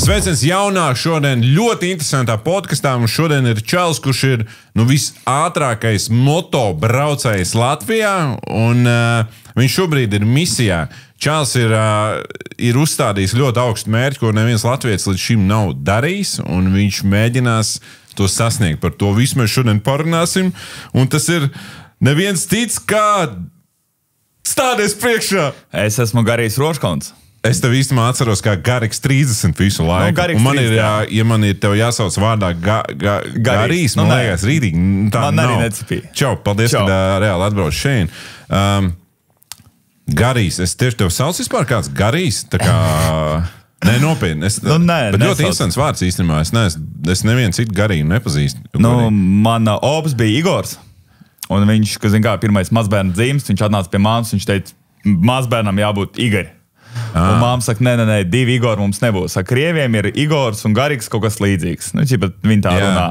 Sveiciens jaunāk šodien ļoti interesantā podkastā. Mums šodien ir čels, kurš ir visātrākais motobraucējs Latvijā, un viņš šobrīd ir misijā. Čels ir uzstādījis ļoti augstu mērķi, ko neviens latvietis līdz šim nav darījis, un viņš mēģinās to sasniegt. Par to visu mēs šodien parunāsim, un tas ir neviens cits kā stādies priekšā. Es esmu Garijs Roškons. Es tev īstenībā atceros kā Gariks 30 visu laiku. Gariks un man 30, ir, ja man ir tev jāsauc vārdā Garijs, man liekas rītīgi. Tā man nav. arī necipīja. Čau, paldies, Čau. ka reāli atbrauc šeit. Garijs, es tieši tev sauc vispār kāds Garijs? Tā kā... Nē, nopietni. Bet ļoti interesants vārds īstenībā. Es nevienu citu Gariju nepazīstu. Man opas bija Igors. Un viņš, ka zin kā, pirmais mazbērnu dzimst, viņš atnāca pie māmas, viņš teica, mazbērnam jābūt Igari. Un māma saka, nē, 2 Igori mums nebūs. Saka, krieviem ir Igors un Gariks kaut kas līdzīgs. Nu, viņi tā runā.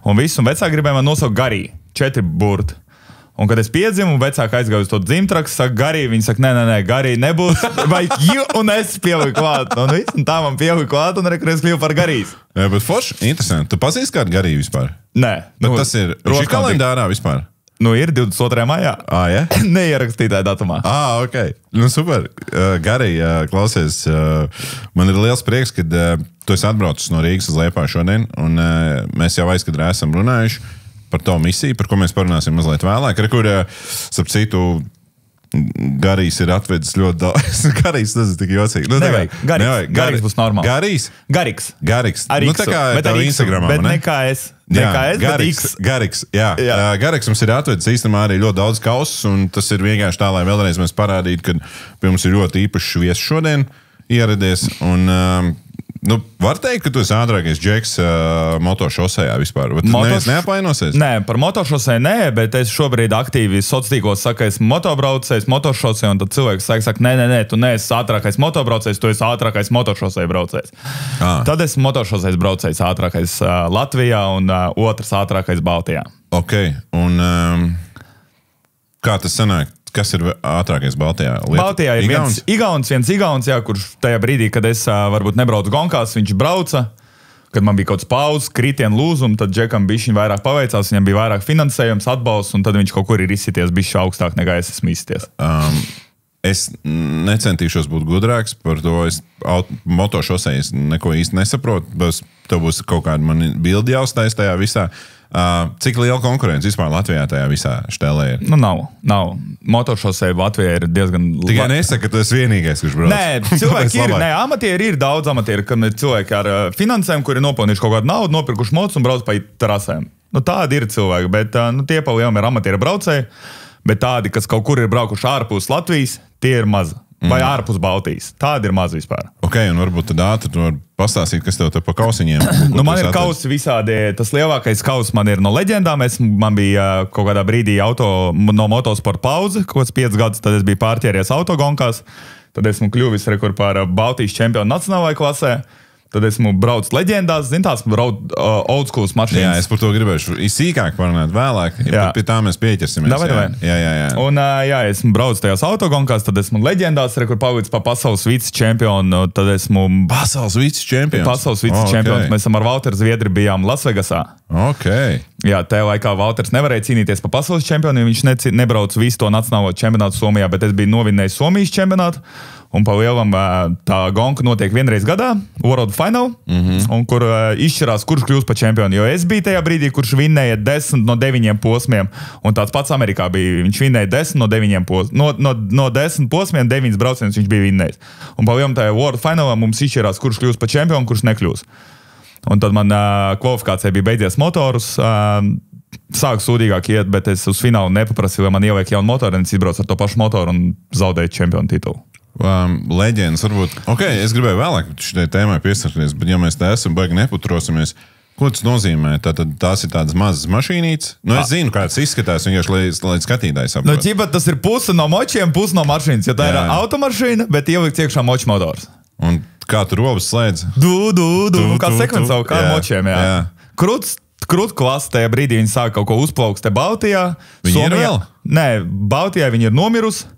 Un viss, un vecāki gribēja man nosaukt Gariju. 4 burti. Un, kad es piedzimu, un vecāki aizgāju uz to dzimtraks, saka, Garija, viņi saka, nē, Garija nebūs. Vai un es pieliku klāt. Un tā man pieliku klāt, un arī es kļuvu par Garijas. Jā, bet forši, interesanti. Tu pazīsti kādu Gariju vispār? Nē. Bet tas ir šī kalendārā vispār? Nu, ir 22. maijā. Ja? Neierakstītāja datumā. Ok. Nu, super. Garija, klausies, man ir liels prieks, kad tu esi atbraucis no Rīgas uz Liepāju šodien, un mēs jau aizkadrā esam runājuši par to misiju, par ko mēs parunāsim mazliet vēlāk. Ar kur, starp citu, Garijs ir atvedis ļoti daudz. Garijs, tas ir tik jocīgi. Nu, nevajag. Gariks būs normāli. Garijs? Gariks. Nu, tā kā bet tev Instagramā, bet ne? Nekā es. Gariks, jā. Gariks mums ir atvedis īstenībā arī ļoti daudz kausus, un tas ir vienkārši tā, lai vēlreiz mēs parādītu, ka pie mums ir ļoti īpašs viesis šodien ieradies, un var teikt, ka tu esi ātrākais džeks motošosejā vispār. Bet neviens neapvainosies? Nē, par motošosēju nē, bet es šobrīd aktīvi sociālos saku, esmu motobraucējs, motošosēju, un tad cilvēks saka, nē, tu neesi ātrākais motobraucējs, tu esi ātrākais motošosēju braucējs. Tad esmu motošosējas braucējs ātrākais Latvijā un otrs ātrākais Baltijā. Ok, un kā tas sanāk? Kas ir ātrākais Baltijā? Baltijā ir viens Igauns, jā, kurš tajā brīdī, kad es varbūt nebraucu gonkās, viņš brauca, kad man bija kaut kāds pauzes, kritienu lūzumi, tad Džekam bišķiņ vairāk paveicās, viņam bija vairāk finansējums, atbalsts, un tad viņš kaut kur ir izsities bišķi augstāk nekā es esmu izsities. Es necentīšos būt gudrāks par to. Motošosejas neko īsti nesaprotu. Tev būs kaut kāda man bildi jāuztais tajā visā. Cik liela konkurence vispār Latvijā tajā visā štelē ir? Nu, nav. Motošoseja Latvijā ir diezgan... Tikai nesaka, ka tu esi vienīgais, kurš brauc. Nē, cilvēki ir. Nē, amatieri ir daudz amatieri, kad ir cilvēki ar finansēm, kuri ir nopelnījuši kaut kādu naudu, nopirkuši motus un brauc pa trasēm. Nu, tādi ir cilvēki, bet tie pa lieliem ir amatieri braucēji, bet tādi, kas kaut kur ir braukuši ārpus Latvijas, tie ir mazi. Vai ārpus Baltijas. Tādi ir maz vispār. Ok, un varbūt tad ātri tu var pastāstīt, kas tev te pa kausiņiem. Man ir kausi visādi. Tas lielākais kauss man ir no leģendām. Man bija kaut kādā brīdī no motosporta pauze, kaut kāds 5 gadus, tad es biju pārķēries autogonkās. Tad esmu kļuvis par Baltijas čempionu nacionālajā klasē. Tad esmu braucis leģendās, tās old schools mašīnas. Jā, es par to gribēšu sīkāk parunāt vēlāk. Pie tā mēs pieķersimies. Jā. Un esmu braucis tajās autogonkās, tad esmu leģendās, kur palicis pa pasaules vicečempionu. Tad esmu... Pasaules vicečempions? Pasaules vicečempions. Mēs ar Valteru Zviedri bijām Lasvegasā. Ok. Jā, tajā laikā Valters nevarēja cīnīties pa pasaules čempionu, viņš nebrauc visu to nacionālo čempionātu Somijā, bet es biju novinnējis Somijas čempionātu. Un pa lielam tā gonka notiek vienreiz gadā, World Final, un kur izšķirās, kurš kļūst par čempionu. Jo es biju tajā brīdī, kurš vinnēja 10 no 9 posmiem, un tāds pats Amerikā bija. Viņš vinnēja 10 no 9 posmiem. No 10 posmiem 9 braucienus viņš bija vinnējis. Un pa lielam tajā World Finalā mums izšķirās, kurš kļūst par čempionu, kurš nekļūst. Un tad man kvalifikācija bija beidzies motorus. Sāku sūdīgāk iet, bet es uz finālu nepaprasīju, lai man ieliek jaunu motoru, un es izbraucu ar to pašu motoru un zaudēju čempionu titulu. Leģendas varbūt. Ok, es gribēju vēlāk šitai tēmai piesarties, bet ja mēs tā esam baigi neputrosimies, ko tas nozīmē? Tās ir tādas mazas mašīnītes. Es zinu, kā tas izskatās, vienkārši, lai skatītājs saprot. Tas ir puse no močiem, puse no mašīnas, jo tā ir automašīna, bet ielikt iekšā moču motors. Un kā tu robas slēdz? Kā sekvencau, kā močiem, jā. Krūts klasa tajā brīdī, viņi sāk kaut ko uzplauks te Baltijā. Viņi ir vēl? Nē, Baltijā viņi ir nomirusi.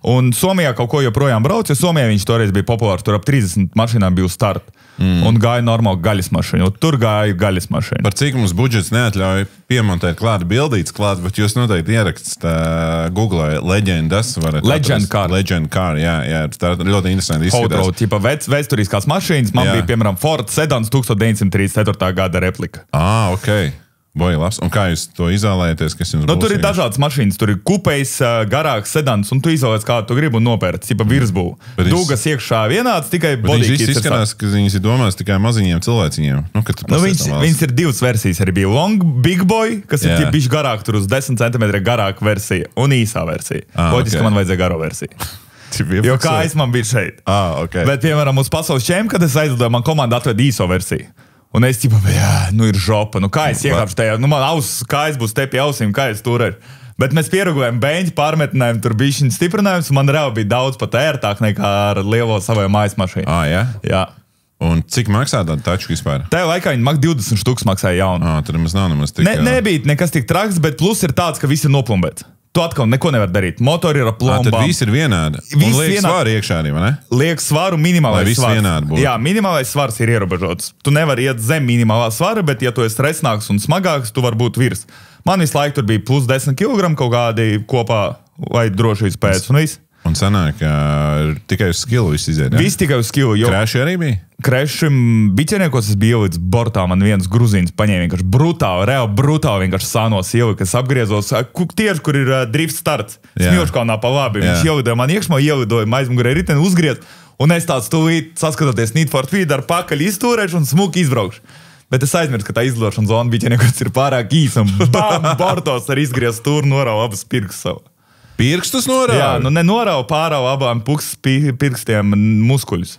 Un Somijā kaut ko joprojām brauc, jo Somijā viņš toreiz bija populārs. Tur ap 30 mašīnām bija uz starta. Un gāja normāli gaļas mašīna. Tur gāja gaļas mašīna. Par cik mums budžets neatļauj piemontēt klāt bildītes klāt, bet jūs noteikti ierakstāt Google leģendas. Legend car. Legend car, jā. Tā ļoti interesanti izskatās. Hot rod, tipa vēsturiskās mašīnas. Man bija, piemēram, Ford Sedans 1934. gada replika. Ok. Boja labs. Un kā jūs to izvēlēties, kas jums būs? Tur ir dažādas mašīnas. Tur ir kupejs, garāks sedans, un tu izvēlēties, kādu tu gribi un nopērci. Tipa virsbūvu. Dūgas iekšā vienāds, tikai bodīkīts. Viņš izskatās, ka viņas ir domās tikai maziņiem cilvēciņiem. Viņas ir divas versijas. Arī bija long big boy, kas ir bišķi garāk, tur uz 10 cm garāka versija, un īsā versija. Loģiski, man vajadzēja garo versiju. Jo kājas man bija šeit. Okay. Bet, piemēram, uz pasaules čempionu, kad es aizlidoju, man komanda atved īso versiju. Un es tipu, ir žopa, kā es iekāpšu tajā, man kājas būs te pie ausīm, kā es turēšu. Bet mēs pieragojam beņķi, pārmetinājām, tur bija šī stiprinājums, un man reāli bija daudz pat ērtāk nekā ar lielo savai mājas mašīnu. Jā. Un cik maksā tāda taču vispār? Tajā laikā viņi 20 štuks maksāja jaunu. Tad mums nav nemaz tik... Nebija nekas tik traks, bet plus ir tāds, ka viss ir noplumbēts. Tu atkal neko nevar darīt. Motori ir plombām. Tad viss ir vienādi. Un liek svaru iekšā arī, vai ne? Liek svaru minimālais svars. Vienādi būtu. Jā, minimālais svars ir ierobežots. Tu nevari iet zem minimālā svara, bet ja tu esi resnāks un smagāks, tu vari būt virs. Man visu laiku tur bija plus 10 kg kaut kādi kopā, lai drošības pēc un viss. Un sanāk, tikai uz skilu viss iziet, jā? Viss tikai uz skilu. Kreši arī bija? Kreši biķeniekos es biju ielīdz bortā, man viens gruzīns paņēma vienkārši brutāli vienkārši sānos ielika, es apgriezos, tieši, kur ir drift starts, Smilškalnā pa labi. Viņš ielidoja man iekšmā, ielidoja aizmugurē riteni, uzgriez, un es tāds tūlīt saskatoties Need for Speed ar pakaļ iztūrēšu un smuki izbraukšu. Bet es aizmirsu, ka tā izlidošana zona biķeniekos ir pārāk īsa un bam, bortos ar izgriez stūru norau abas pirkstus savu. Pirkstus norauj? Jā, nenorauj pārauj abām pirkstiem muskuļus.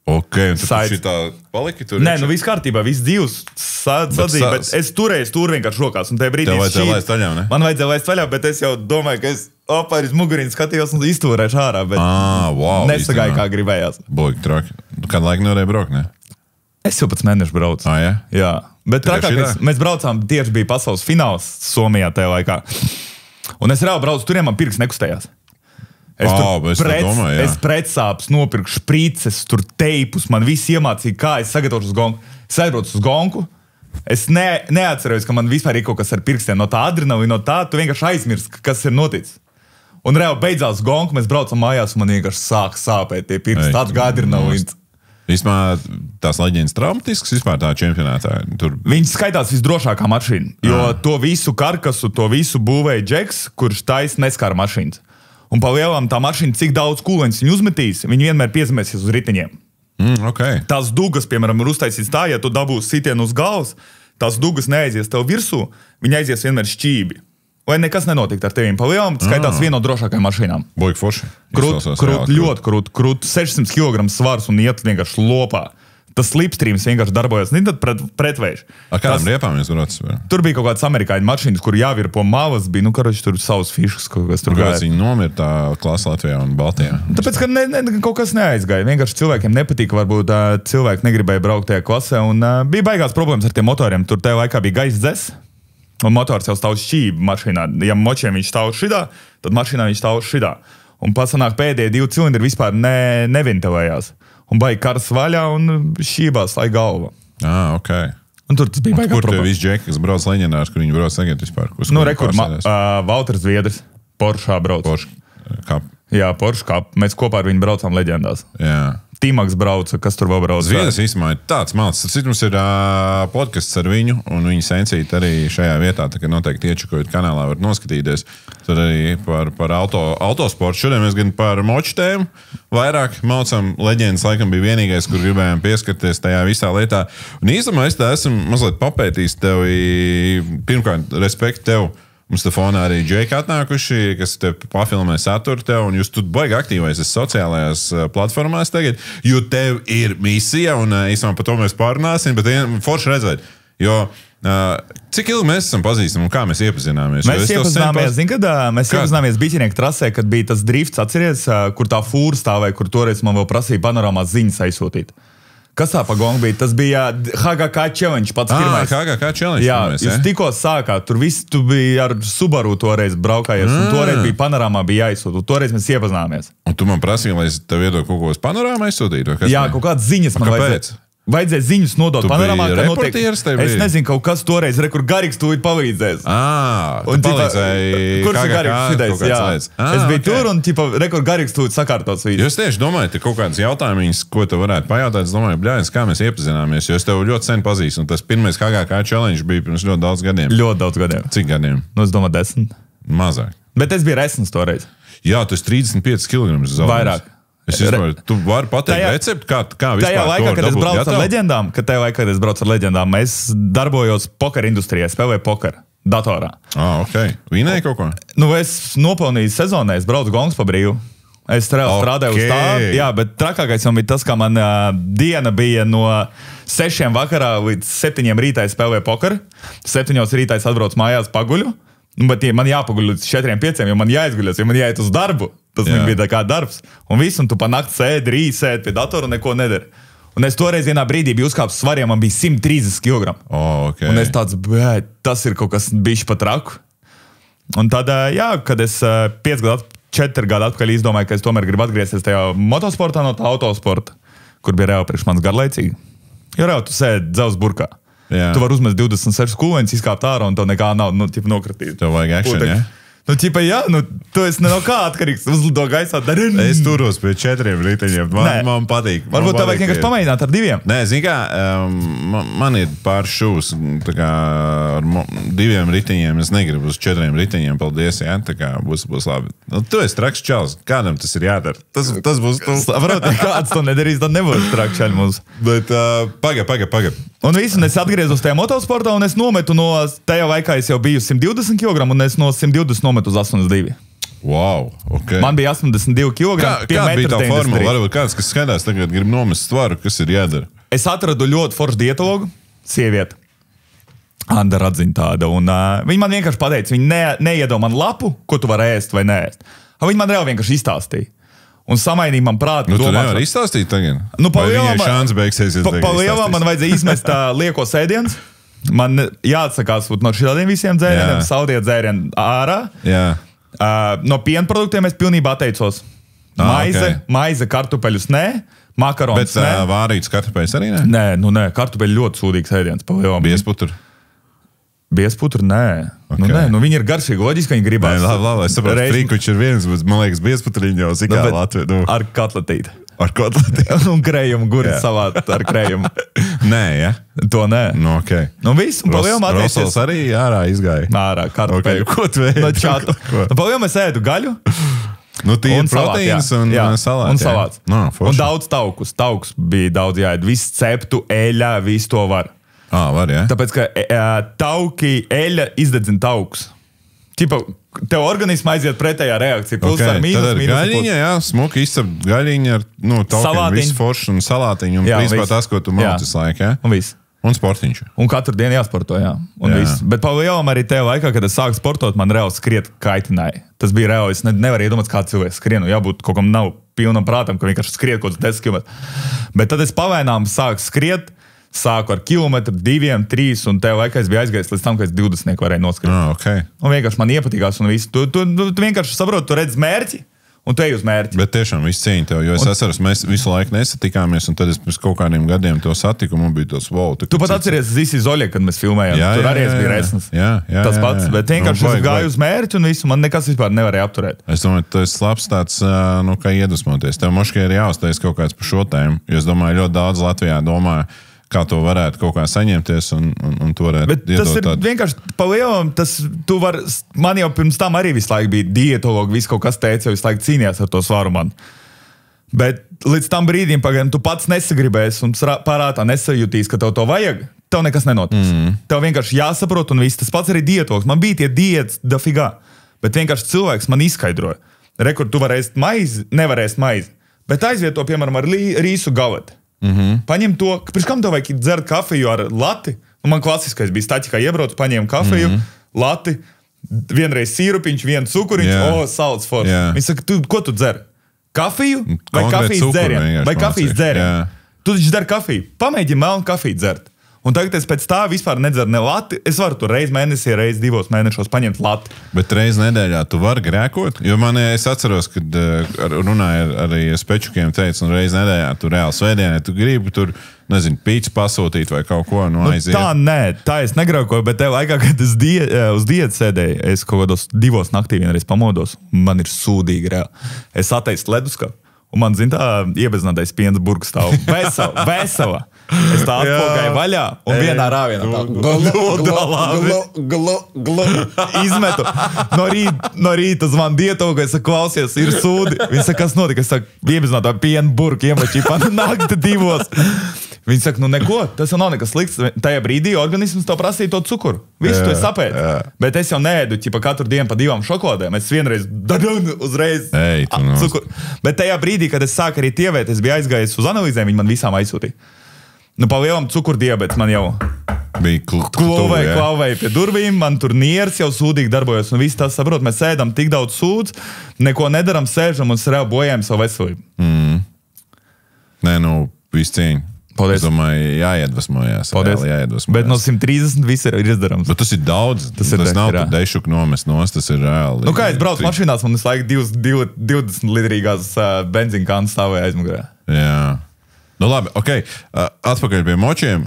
Ok, un tad šī tā paliki tur? Nē, viss kārtībā, viss dzīvs sadzīja, bet es turēju stūri vienkārši rokās. Un tajā brīdī tev vajadzēja laist vaļā, ne? Man vajadzēja laist vaļā, bet es jau domāju, ka es pāris mugurīnu skatījos un iztūrēšu ārā, bet nesagāju, kā gribējās. Bogi traki. Kādu laiku nevarēja braukt, ne? Es jau pēc mēneša braucu. Jā? Jā. Bet trakākais, mēs braucām, tieši bija pasaules fināls Somijā tajā laikā. Un es reāli braucu, turiem man pirks nekustējās. Es pretsāpes nopirku šprīces, tur teipus, man viss iemācīja, kā es sagatavošu uz gonku. Es aizbraucu uz gonku, es neatcerējos, ka man vispār ir kaut kas ar pirkstiem. No tā adrenalīna, no tā, tu vienkārši aizmirsti, kas ir noticis. Un reāli beidzās gonku, mēs braucam mājās, un man vienkārši sāk sāpēt tie pirksti, tāds kā adrenalīns. Vispār tās leģendas traumatisks vispār tā čempionātā. Viņš skaitās visdrošākā mašīna, jo to visu karkasu, to visu būvēja Džeks, kurš tais neskara mašīnas. Un pa lielām tā mašīna, cik daudz kūleņus viņi uzmetīs, viņi vienmēr piezemēsies uz riteņiem. Okay. Tās dugas, piemēram, ir uztaisīts tā, ja tu dabūsi sitienu uz galvas, tās dugas neaizies tev virsū, viņi aizies vienmēr šķībi. Lai nekas nenotikt ar tevīm pa lielām, skaitās viena no drošākajām mašīnām. Boigi forši. Ļoti krūt, 600 kg svars un iet vienkārši lopā. Tas slipstreams vienkārši darbojas, tad pretvējš. Ar kādām riepām jūs braucat? Tur bija kaut kāds amerikāņu mašīnas, kur jāvir po malas, bija, tur savas fišas, kas tur gāja. Viņi nomir tā klasa Latvijā un Baltijā? Tāpēc, ka kaut kas neaizgāja. Vienkārši cilvēkiem nepatīk, varbūt cilvēki negribēja braukt tajā klasē, un bija baigās problēmas ar tiem motoriem. Tur tajā laikā bija gaisa dzes. Un motors jau stāv šķība mašīnā. Ja močiem viņš stāv šitā, tad mašīnā viņš stāv šitā. Un pasanāk pēdējie 2 cilindri vispār neventilējās. Un baigi kars vaļā un šķībās lai galva. Ok. Un tur tas bija baigā problēma. Kur tev visi džeki, kas brauc leģendārs, kur viņi brauc tagad vispār? Valters Zviedris, Poršā brauc. Jā, Porsche Cup. Mēs kopā ar viņu braucām leģendās. Jā. Tīmaks brauca, kas tur vēl brauca. Zviedrs īstenībā ir tāds malts. Mums ir podcasts ar viņu, un viņa sensīti arī šajā vietā, tā kā noteikti iečakojot kanālā var noskatīties. Tur arī par autosportu. Šodien mēs gan par moču tēmu vairāk maucam. Leģendas laikam bija vienīgais, kur gribējām pieskarties tajā visā lietā. Un īstenībā es tā esmu mazliet papētījis tevi, pirmkārt, respektu tev. Mums te fonā arī džeki atnākuši, kas te pafilmē saturu tev, un jūs tu baigi aktīvais sociālajās platformās tagad, jo tev ir misija, un īstenībā par to mēs pārunāsim, bet forši redzēt, jo cik ilgi mēs esam pazīstami un kā mēs iepazināmies? Mēs iepazināmies biķinieku trasē, kad bija tas drifts, atceries, kur tā fūra stāvēja, kur toreiz man vēl prasīja panorāmās ziņas aizsūtīt. Kas tā pa gongu bija? Tas bija HGK Challenge pats pirmais. HGK Challenge Jā, pirmais, jūs tikko sākāt, tur viss tu biji ar Subaru toreiz braukājies, un toreiz bija panorāmā, bija jāizsūt, un toreiz mēs iepazināmies. Un tu man prasīji, lai es tev iedod kaut ko uz panorāmā izsūtīt? Jā, kaut kādas ziņas man vajadzēja ziņas nodot panorāmā, ka notiek. Es nezinu, kaut kas toreiz, kur Garīgs tūlīt palīdzēs. Tu palīdzēji kurš ir Garīgs šitais? Jā. Es biju tur un kur Garīgs tūlīt sakārtots visu. Es tieši domāju, ka kaut kādas jautājumus, ko tu varētu pajautāt, es domāju, bļājas, kā mēs iepazināmies, jo es tev ļoti sen pazīstu, un tas pirmais HGK Challenge bija pirms ļoti daudz gadiem. Ļoti daudz gadiem. Cik gadiem? Nu, es domāju 10. Mazāk. Bet es biju resns toreiz. Jā, tu esi 35 kg zaudējis. Vairāk. Es izdomāju, tu vari pateikt recepti, kā vispār tajā laikā, kad es braucu ar leģendām, es darbojos poker industrijā, spēlēju pokeru datorā. Ok. Vinēji kaut ko? Nu, es nopelnīju sezonē, es braucu gongs pa brīvu. Es strādāju uz tā, jā, bet trakākais jau bija tas, ka man diena bija no 6 vakarā līdz 7 rītā spēlēju pokeru. 7 rītā atbraucu mājās paguļu, bet man jāpaguļ līdz 4-5, jo man jāizguļas, jo man jāiet uz darbu. Tas bija tā kā darbs. Un viss, un tu pa nakti sēdi pie datora un neko nedari. Un es toreiz vienā brīdī biju uzkāpis svariem, man bija 130 kg. Okay. Un es tāds, tas ir kaut kas bišķi pa traku. Un tad, jā, kad es 4 gadu atpakaļ izdomāju, ka es tomēr gribu atgriezties tajā motosportā no tā autosporta, kur bija reāli priekš manis garlaicīgi. Jo reāli tu sēdi dzelzs burkā. Jā. Tu vari uzmest 26 kūleņus, izkāpt ārā un tev nekā nav, nokratīt. Tev vajag action, ja? Tu esi no kā atkarīgs, uzlido gaisā. Es turos pie 4 riteņiem. Man patīk. Varbūt tev vajag vienkārši pamēģināt ar 2. Nē, zini kā, man ir pāris šūs, tā kā ar 2 riteņiem, es negribu uz 4 riteņiem, paldies, jā, tā kā būs labi. Tu esi traks čals, kādam tas ir jādara? Tas būs tu. Varbūt, kāds to nedarīs, tad nebūs traks čaļi mums. Bet paga. Un visu, un es atgriezos tajā motosportā, un es nometu no, tajā laikā es jau biju 120 kg, un es no 120 nometu uz 82. Wow, ok. Man bija 82 kg. Kāda bija tā formula? Varbūt kāds, kas skatās tagad, grib nomest svaru, kas ir jādara? Es atradu ļoti foršu dietologu, sievieti. Anda Radziņa tāda, un viņa man vienkārši pateica, viņa neiedod man lapu, ko tu vari ēst vai neēst. Viņa man reāli vienkārši izstāstīja. Un samainīja man prātu. Tu nevari izstāstīt tagad? Vai viņai šāns beigsies? Lielā man vajadzēja izmest lieko sēdienus. Man jāatsakās no šādiem visiem dzērieniem, saldie dzērieni ārā. Jā. No piena produktiem es pilnībā atteicos. Maize, kartupeļus nē, makaronus nē. Bet vārītas kartupeļus arī nē? Nē, kartupeļi ļoti sūdīgs ēdiens. Biezputru? Biezputru nē. Okay. Viņi ir garšīgi, loģiski, viņi gribās. Labi, es saprotu, frīkuči ir viens, bet man liekas, biezputriņi jau zikā Latviju. Ar kotletīti. Ar kotletīti. Un krējumu, gurķi salāt ar krējumu. Nē, ja? To nē. Nu, ok. Nu, viss, un palielam attiecies. Rosols arī ārā izgāja. Ārā, kartupeļu. Okay, ko tu ēdi? No čata. Nu, palielam es ēdu gaļu. Nu, tīri proteīns un salāts. Un salāts. Un daudz taukus. Taukus bija daudz jāēd. Viss ceptu, eļā, viss to var. Var, jā. Tāpēc, ka tauki, eļa izdedzina taukus. Tev organismā aiziet pretējā reakcija. Plus ar mīnus, tad ar gaļiņa, jā, smuki izcep gaļiņa ar taukiem, visu foršu un salātiņu. Un principā tas, ko tu māc visu laiku, jā? Un viss. Un sportiņš. Un katru dienu jāsporto, jā. Un viss. Bet palielam arī tajā laikā, kad es sāku sportot, man reāli skriet kaitināja. Tas bija reāli, es nevaru iedomāt, kā cilvēks skrien. Jābūt kaut kam nav pilnam prātam, ka vienkārši skriet kaut kāds 10 km. Bet tad es pavainām sāku skriet. Sāku ar kilometru, 2, 3, un tajā laikā es biju aizgājis līdz tam, ka es 20 varēju noskriet. Okay. Un vienkārši man iepatīkās un viss. Tu vienkārši saproti, tu redz mērķi, un tu ej uz mērķi. Bet tiešām viss cīņa tev, jo es atceros, mēs visu laiku nesatikāmies, un tad es pēc kaut kādiem gadiem to satiku, un man bija tos wow. Tu pat atceries Zisi Zoļie, kad mēs filmējām. Tur arī es biju resns. Tas pats, bet vienkārši es gāju uz mērķi, un visu, man nekas vispār nevarēja apturēt. Es domāju, tu esi labs tāds, kā iedvesmoties. Tev moškai ir jāuztais kaut kāds par šo tēmu, jo es domāju, ļoti daudz Latvijā domāju, kā to varētu kaut kā saņemties un to varētu iedot tādu. Bet tas ir vienkārši palielam, man jau pirms tam arī visu laiku bija dietologi, visu kaut kas teica, jau visu laiku cīnījās ar to svaru man. Bet līdz tam brīdim, pagaidām, tu pats nesagribēsi un parātā nesajūtīs, ka tev to vajag, tev nekas nenotiks. Tev vienkārši jāsaprot un viss. Tas pats arī dietologs. Man bija tie dietas dafigā, bet vienkārši cilvēks man izskaidroja. Rekur, tu vari ēst maizi, nevar ēst maizi, bet aizviet to, piemēram, ar rīsu galeti. Paņem to, pirms kam tev vajag dzert kafiju ar lati? Man klasiskais bija staķikā iebrauc, paņēmu kafiju, lati, vienreiz sīrupiņš, viens cukuriņš, salds forši. Viņi saka, ko tu dzer? Kafiju vai kafijas dzērienu? Vai kafijas dzērienu? Tu taču dari kafiju. Pamēģini melnu kafiju dzert. Un tagad es pēc tā vispār nedzeru ne lati. Es varu tur reizi mēnesī, reizi 2 mēnešos paņemt lati. Bet reizi nedēļā tu vari grēkot? Jo es atceros, kad runāju arī Spečukiem teicu, un reizi nedēļā tu reāli svētdienē, tu gribi tur, nezinu, pīci pasūtīt vai kaut ko aiziet. Tā nē, tā es negrēkoju, bet tev laikā, kad es uz diētu sēdēju, es kaut kādos 2 naktī vienreiz pamodos, man ir sūdīgi reāli. Es atteicu leduskapu, un man, zin tā, iebezinātais piens burks stāv. Vesela. Es tā atpogāju vaļā un vienā rāvienā tā izmetu. No rīta zvan dietogu, es saku, klausies, ir sūdi. Viņi saka, kas notika? Es saku, iebezināt tā pienu burku, iemačī pa nakti 2. Viņi saka, nu neko, tas jau nav nekas slikts. Tajā brīdī organisms to prasīja to cukuru. Visu to es sapētu. Bet es jau neēdu katru dienu pa 2 šokolādēm. Es vienreiz uzreiz cukuru. Bet tajā brīdī, kad es sāku arī tievēt, es biju aizgājis uz analīzēm, viņi man visām aizsūtīja. Nu, pa lielam cukurdiabets man jau bija klauvēja pie durvīm, man tur nieres jau sūdīgi darbojos, un viss tas saprot, mēs sēdam tik daudz sūdz, neko nedaram, sēžam un reāli bojājam savu veselību. Nē, nu, viss cieņa. Paldies. Es domāju, jāiedvesmojās. Paldies. Bet no 130 viss ir izdarams. Bet tas ir daudz. Tas nav tad dešuku nomest nost, tas ir reāli. Nu, kā es braucu mašīnās, man es laiku 20 litrīgās benzīna kānas stāvēja aizmugurē. Jā. Nu labi, ok. Atpakaļ pie močiem.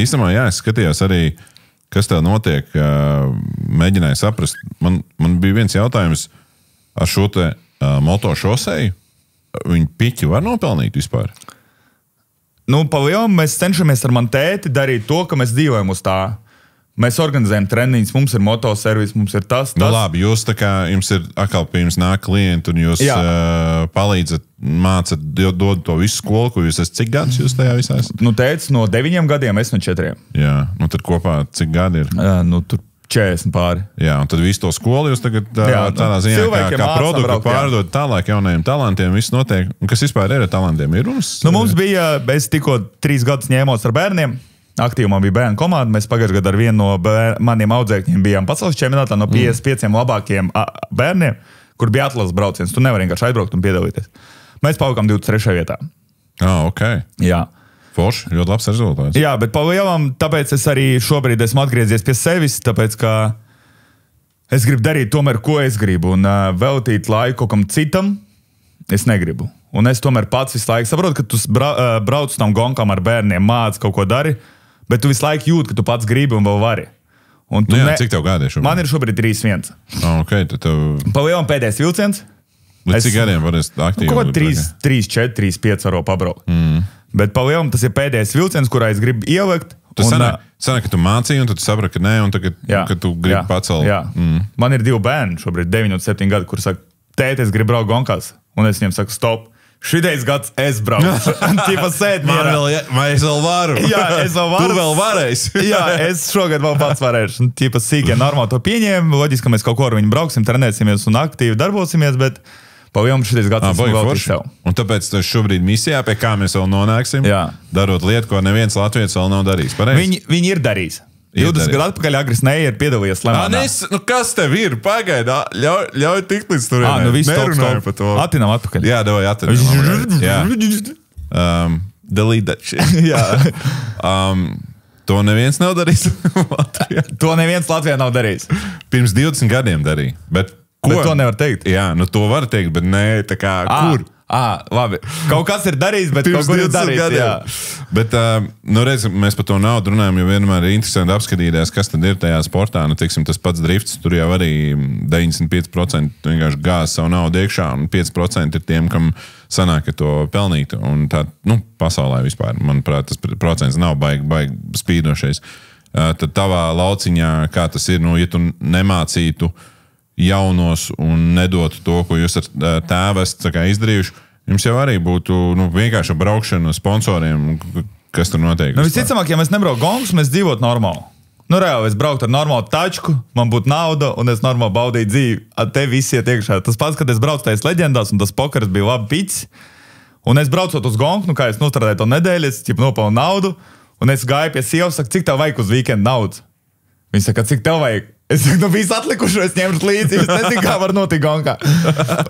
Īstenībā, jā, es skatījos arī, kas tā notiek. Mēģināju saprast. Man bija viens jautājums ar šo te motošoseju. Viņi piķi var nopelnīt vispār? Nu, pa lielam mēs cenšamies ar mani tēti darīt to, ka mēs dzīvojam uz tā. Mēs organizējam treniņus, mums ir motoservis, mums ir tas. Nu labi, jūs tā kā, jums ir atkal pie jums nāk klienti un jūs palīdzat, mācat, dod to visu skolu, ko jūs esat, cik gadus jūs tajā visā esat? Nu, tētis no 9 gadiem, es no 4. Jā, nu tad kopā cik gadi ir? Nu, tur 40 pāri. Jā, un tad visu to skolu jūs tagad tādā ziņā, kā produktu pārdod tālāk jaunajiem talantiem, viss notiek. Un kas vispār ir ar talantiem? Ir mums? Nu, mums bija, es tikko 3 gadus ņēmos ar bērniem. Aktīvi man bija bērnu komanda. Mēs pagājušajā gadā ar vienu no maniem audzēkņiem bijām pasaules čempionātā no 55 labākiem bērniem, kur bija atlases brauciens. Tu nevari vienkārši aizbraukt un piedalīties. Mēs palikām 23. vietā. Ok. Jā. Forši, ļoti labs rezultāts. Jā, bet palielam, tāpēc es arī šobrīd esmu atgriezies pie sevis, tāpēc, ka es gribu darīt tomēr, ko es gribu, un veltīt laiku kaut kam citam es negribu. Un es tomēr pats visu laiku saprotu, ka tu brauc tam gonkam ar bērniem, māc kaut ko dari, bet tu visu laiku jūti, ka tu pats gribi un vēl vari. Un tu cik tev gadi ir šobrīd? Man ir šobrīd 3-1. Ok, tad tev... Palielam pēdējais vilciens. Līdz cik gadiem varēs aktīvi? Kaut ko 3-4, 3-5 varu pabraukt. Bet palielam tas ir pēdējais vilciens, kurā es gribu ielikt. Tas sanāk, ka tu mācīji, un tad tu saprati, ka nē, un tagad, ka tu gribi pacelt. Jā. Man ir 2 bērni šobrīd, 9 un 7 gadi, kur saka, tēti, es gribu braukt gonkās. Un es viņiem saku, stop. Šitais gads es braucu. Tīpa sēd mierā. Es vēl varu. Jā, es vēl varu. Tu vēl varēsi. Jā, es šogad vēl pats varēšu. Tīpa sīkie normāli to pieņēmu. Loģiski, ka mēs kaut ko ar viņu brauksim, trenēsimies un aktīvi darbosimies, bet palielam šitais gads esmu veltījis sev. Un tāpēc tu šobrīd misijā, pie kā mēs vēl nonāksim, darot lietu, ko neviens Latvijas vēl nav darījis. Viņi ir darījis. 20 gadu atpakaļ Agris Neija ir piedalījies Lemānā. Kas tev ir? Pagaidā, ļauj tikt līdz turienei. Nerunāju par to. Atinam atpakaļ. Jā, davai atinam. Delete that shit. Jā. To neviens nav darījis Latvijā. To neviens Latvijā nav darījis. Pirms 20 gadiem darīja. Bet to nevar teikt. Jā, nu to var teikt, bet nē, tā kā kur? Labi. Kaut kas ir darījis, bet kaut kur ir darījis. Jā. Bet, nu redz, mēs par to naudu runājam, jo vienmēr ir interesanti apskatīties, kas tad ir tajā sportā. Nu, tiksim, tas pats drifts, tur jau arī 95% vienkārši gāz savu naudu iekšā, un 5% ir tiem, kam sanāk, ka to pelnītu. Un tā, nu, pasaulē vispār, manuprāt, tas procents nav baigi spīdošais. Tad tavā lauciņā, kā tas ir, nu, ja tu nemācītu jaunos un nedotu to, ko jūs ar tēvu esat izdarījuši, jums jau arī būtu vienkārši braukšana sponsoriem, kas tur notiek. Nu, visticamāk, ja mēs nebrauktu gongus, mēs dzīvotu normāli. Nu, reāli, es brauktu ar normālu tačku, man būtu nauda, un es normāli baudītu dzīvi. Te visi iet iekšā. Tas pats, kad es braucu tajās leģendās, un tas pokers bija labi piķis, un es braucot uz gongu, nu kā es nostrādāju to nedēļu, es nopelnu naudu, un es gāju pie sievas, saku, cik tev vajag uz weekendu naudu? Viņa saka, cik tev vajag? Es saku, nu visu atlikušo es ņemšu līdzi, es nezinu, kā var notikt gonkā.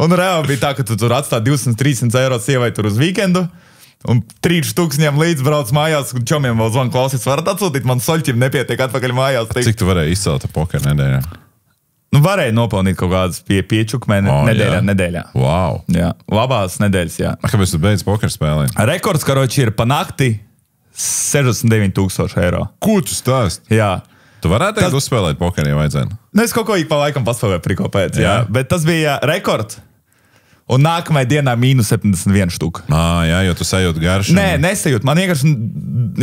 Un reāli bija tā, ka tu tur atstāji 200-300 eiro sievai tur uz weekendu, Un 3 štuks ņem līdz brauc mājās, un čomiem vēl zvan klausies, varat atsūtīt, man soļķim nepietiek atpakaļ mājās. Cik tu varēji izcelt pokeru nedēļā? Nu, varēja nopelnīt kaut kādas piečukmē nedēļā. Wow. Jā, labās nedēļas, jā. Kāpēc tu beidz pokeru spēlēt? Rekords, karoči, ir pa nakti 69,000 eiro. Ko tu stāst? Jā. Tu varētu teikt uzspēlēt pokeru, ja vajadzētu? Nu, es kaut ko ik pa laikam paspēlēju priko pēc, jā. Bet tas bija rekords. Un nākamajā dienā mīnus 71 štuka. Jā, jo tu sajūti garšu. Nē, nesajūti. Man vienkārši,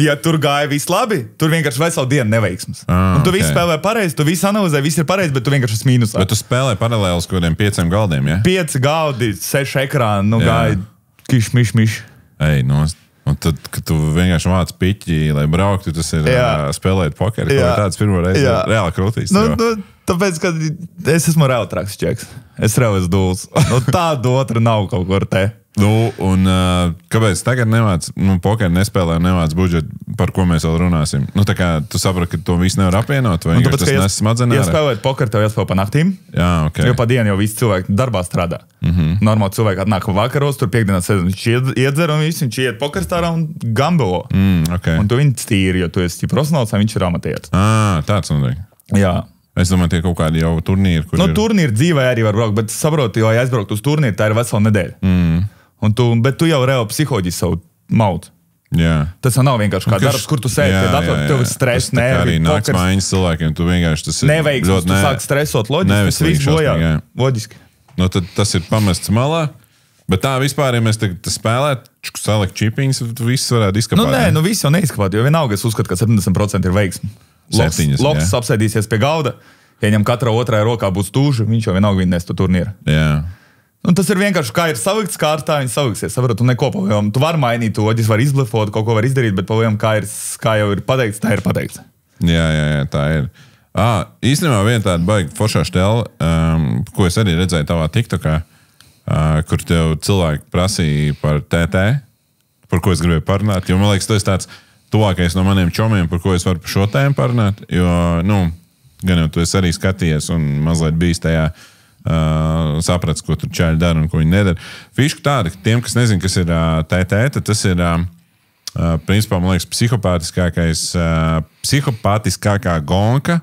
ja tur gāja viss labi, tur vienkārši veselu dienu neveiksmes. Un tu visu spēlē pareizi, tu visu analizē, viss ir pareizi, bet tu vienkārši esi mīnusā. Bet tu spēlē paralēli uz kādiem 5 galdiem, ja? 5 galdi, 6 ekrāni, gāja kiš. Ej, un tad, kad tu vienkārši vāc piķi, lai brauktu, tas ir spēlēt pokeru, ko tāds pirmo reizi reāli krūtīs. Tāpēc, ka es esmu reāli traks čeks. Es reāli esmu dūls. Tādu otru nav kaut kur te. Un kāpēc tagad pokeru nespēlē un nevāc budžetu, par ko mēs vēl runāsim? Tā kā tu saprati, ka to visu nevar apvienot, vai tāpēc, tas nes smadzenē? Ja spēlēt pokeru, tev jāspēlē pa naktīm. Jā, ok. Jo pa dienu jau visi cilvēki darbā strādā. Normāli cilvēki atnāk vakaros, tur piekdienās viņš iedzer un viss, viņš iet pokerstārā un gambolo. Okay. Un tu viņu stīri, jo tu esi profesionāls, viņš ir amatieris. Tāds notiek. Jā. Es domāju, tie kaut kādi jau turnīri, kur turnīri dzīvē arī var braukt, bet saproti, jo ja aizbraukt uz turnīru, tā ir vesela nedēļa. Bet tu jau reāli psiholoģiski savu maut. Jā. Tas nav vienkārši kā darbs, kur tu sēdi pie datora, tev ir stress, nervi, pokers. Arī nāks cilvēkiem, tu vienkārši tas ir neveiksmes, tu sāk stresot, loģiski, tas viss bojā. Loģiski. Tad tas ir pamests malā. Bet tā vispār, ja mēs tagad spēlētu, salikt čipiņus, viss varētu izkapāt. Viss jau neizkapāt, jo vienalga es uzskatu, ka 70% ir veiksmi. Loks apsēdīsies pie galda, ja viņam katrā otrajā rokā būs tūži, viņš jau vienalga vinnēs to turnīru. Jā. Un tas ir vienkārši, kā ir salikts kārtā, viņi saliksies. Saprot, tu neko pavajām. Tu vari mainīt to, tu vari izblefot, kaut ko var izdarīt, bet pavajām, kā jau ir pateikts, tā ir pateikts. Jā, tā ir. Īstenībā viena tāda baigi foršā štela, ko es arī redzēju tavā TikTokā, kur tev cilvēki prasīja par TT, par ko es gribēju parunāt, jo man liekas, tu esi tāds tuvākais no maniem čomiem, par ko es varu par šo tēmu parunāt, jo, gan jau tu esi arī skatījies un mazliet bijis tajā saprats, ko tur čāļi dara un ko viņi nedara. Fiška tāda, ka tiem, kas nezin, kas ir TT, tad tas ir, principā, man liekas, psihopātiskākā gonka,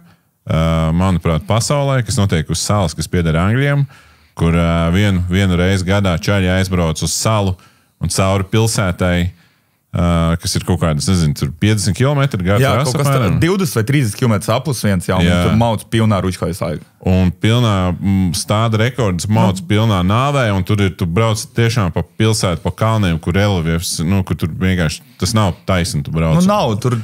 manuprāt, pasaulē, kas notiek uz salas, kas pieder Angļiem, kur vienu reizi gadā čāļi aizbrauc uz salu un cauri pilsētai, kas ir kaut kādas, nezinu, tur 50 km gadu. Jā, kaut kas 20 vai 30 km apus viens, un tur mauc pilnā ručkājas laiku. Un pilnā stāda rekords mauc pilnā nāvē, un tur ir, tu brauc tiešām pa pilsētu, pa kalniem, kur reliefs, kur tur vienkārši, tas nav taisni, tu brauc. Nav, tur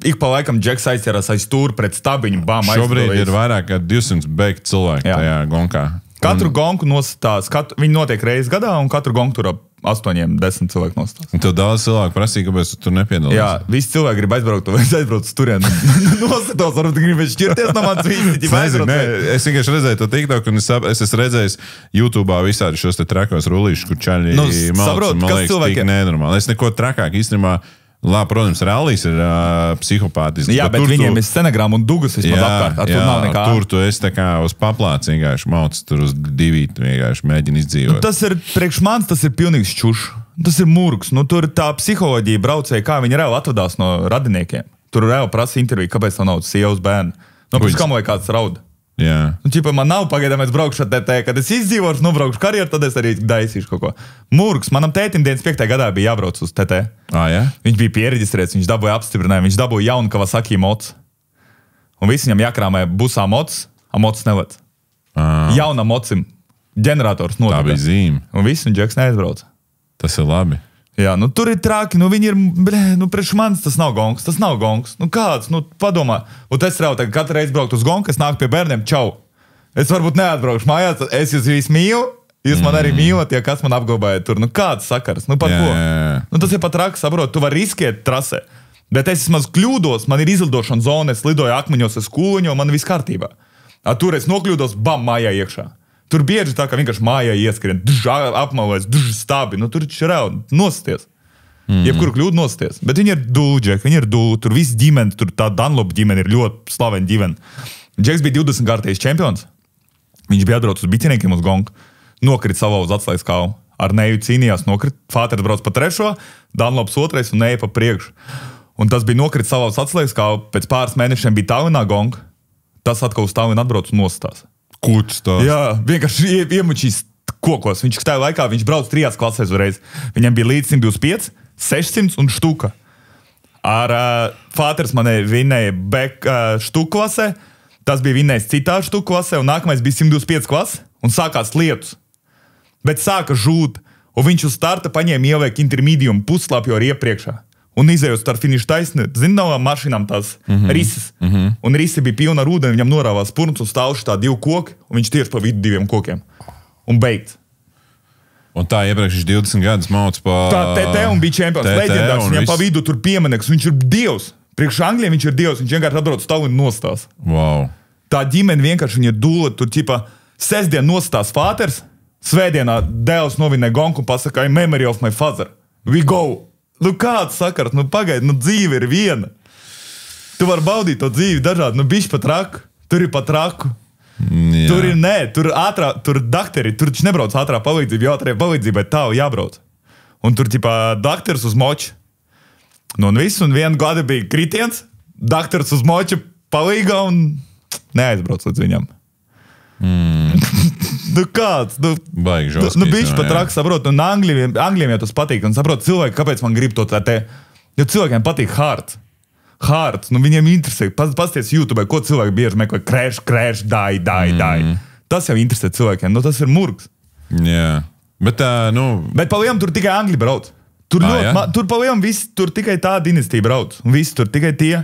ik pa laikam Džeks aizķerās aiz stūri pret stabiņu, bām aizpildīs. Šobrīd ir vairāk kā 200 beigti cilvēki tajā gonkā. Katru gonku nostās, viņi notiek reizes gadā, un katru gonku tur 8-10 cilvēku nostās. Un tev daudz cilvēku prasīja, kāpēc tu tur nepiedalās? Jā, visi cilvēki grib aizbraukt, vai es aizbraucu uz turieni. Nostatos, varbūt gribēju šķirties no manas visi. Es vienkārši redzēju to TikTok, un es esmu redzējis YouTube'ā visādi šos te trakos rullīšus, kur čaļi malc, un man liekas, tik nenormāli. Es neko trakāk īstenībā. Labi, protams, rallijs ir psihopātisks. Jā, bet viņiem ir Senegrām un Dugas vismaz apkārt. Tur nav nekā. Tur tu esi tā kā uz paplāca vienkārši mauc, tur uz divīti vienkārši mēģina izdzīvot. Tas ir priekš manis, tas ir pilnīgs čušs. Tas ir murgs. Tur tā psiholoģija braucēja, kā viņi reāli atvadās no radiniekiem. Tur reāli prasa interviju, kāpēc tā nav sievas bērni. Pēc kam vai kāds rauda. Jā. Čipa, man nav pagaidām, es braukšu ar TT, kad es izdzīvošu, nobraukšu karjeru, tad es arī daisīšu kaut ko. Murgs, manam tētim 95. gadā bija jābrauc uz TT. Jā? Viņš bija piereģistrēts, viņš dabūja apstiprinājumu, viņš dabūja jaunu Kawasaki mocu. Un visi viņam jākrāmē busā mocs, a mocs neved. Jaunam mocim ģenerators notika. Tā bija zīme. Un visi, un Džeks neaizbrauca. Tas ir labi. Jā, tur ir traki, viņi ir, priekš manis tas nav gongs, kāds, padomā. Un es reāli tagad katru reizi braukt uz gongu, es nāku pie bērniem, čau. Es varbūt neatbraukšu mājās, es jūs visi mīlu, jūs man arī mīlat, ja kas man apglabāja tur. Kāds sakars, par ko? Tas ir pat traki, saprot, tu vari riskēt trasē. Bet es vismaz kļūdos, man ir izlidošana zona, es lidoju akmeņos, es kūliņo, man viss kārtībā. Tur es nokļūdos, bam, mājā iekšā. Tur bieži tā, ka vienkārši mājā ieskrien, apmalēs, stābi, tur ir reāli nosties. Jebkuru kļūdu nosties. Bet viņi ir dūli, Džek, viņi ir dūli. Tur viss ģimene, tur tā Dunlop ģimene ir ļoti slavena ģimene. Džeks bija 20 kārtējs čempions. Viņš bija atbraucis uz biciniekiem uz gongu, nokrit savā uz atslēgas kāvu. ar Neju cīnījās, nokrita. Fāters brauc pa 3, Dunlops 2 un Neja pa priekšu. Un tas bija nokrits savās atslēgas, kā pēc pāris mēnešiem bija Tallinā gong. Tas atkal uz Tallinu atbrauc un nostās. Kuts tā? Jā, vienkārši iemučīs kokos. Viņš tajā laikā, viņš brauc 3 klasēs uzreiz. Viņam bija līdz 125, 600 un štuka. Ar Fāters manai vinnēja štuku klasē, tas bija vinnējis citā štuku klasē, un nākamais bija 125 klase, un sākās lietus. Bet sāka žūt, un viņš uz starta paņēma ievēk intermedium puslapju ar iepriekšā. Un izējot ar finišu taisni, zin, no mašīnām tās rises. Un rise bija pilna ar ūdeni, viņam norāvās purns un stāvuši tā 2 koki, un viņš tieši pa vidu 2 kokiem. Un beigts. Un tā iepriekš 20 gadus mauc pa... Tā TT un bija čempions, leģendārs, viņam pa vidu tur piemineks, viņš ir dievs. Priekš Anglijiem viņš ir dievs, viņš vienkārši atbrauc Tallinu nostās. Wow. Tā ģimene vienkārši viņa dūla, tur ķipa sestdien nostās Fāters, svētdienā dēls novinē gonku un pasaka, I memory of my father. We go! Nu kāds sakars, nu pagaidi, nu dzīve ir viena. Tu vari baudīt to dzīvi dažādi, nu bišķi pat raku, tur ir pat raku. Jā. Tur ir nē, tur ātrā, tur dakteri, tur taču nebrauc ātrā palīdzība, jo ātrā palīdzībai tālu jābrauc. Un tur ķipā dakters uz moču. Nu un viss, un vienu gadu bija kritiens, dakters uz moču palīga un neaizbrauc līdz viņam. Nu kāds, nu... Baigi žoskīs. Nu bišķi pat raks, saprot, un Anglijiem jau tas patīk, un saprot cilvēki, kāpēc man grib to tā. Jo cilvēkiem patīk hard. Hard, nu viņiem interesē. Pasties YouTube, ko cilvēki bieži meklē, crash, die. Tas jau interesē cilvēkiem, nu tas ir murgs. Jā. Bet nu... Bet pa lielam tur tikai Angļi brauc. Tur pa lielam viss, tur tikai tā dinastija brauc. Un viss tur tikai tie.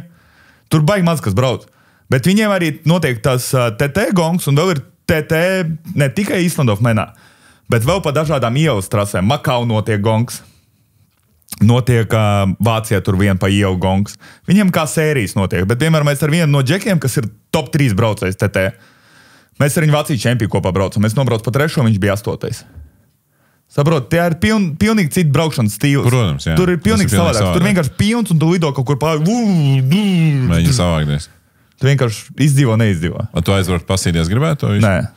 Tur baigi maz, kas brauc. Bet viņiem arī notiek tas TT gongs, un vēl ir TT ne tikai Islandov menā, bet vēl pa dažādām ielas trasēm. Makau notiek gongs. Notiek Vācijā tur vien pa ielu gongs. Viņiem kā sērijas notiek. Bet, piemēram, mēs ar vienu no džekiem, kas ir top 3 braucējs TT, mēs ar viņu Vācijas čempionu kopā braucam. Mēs nobrauc pa 3, viņš bija 8. Saprot, tie ir pilnīgi citi braukšanas stils. Protams, jā. Tur ir pilnīgi savādāk. Tur vienkārši pilns un tu lido kaut kur pāri. Mēģini savākties. Tu vienkārši izdzīvo, neizdzīvo. Tu aizbraukt pasīties gribētu to visu? Nē.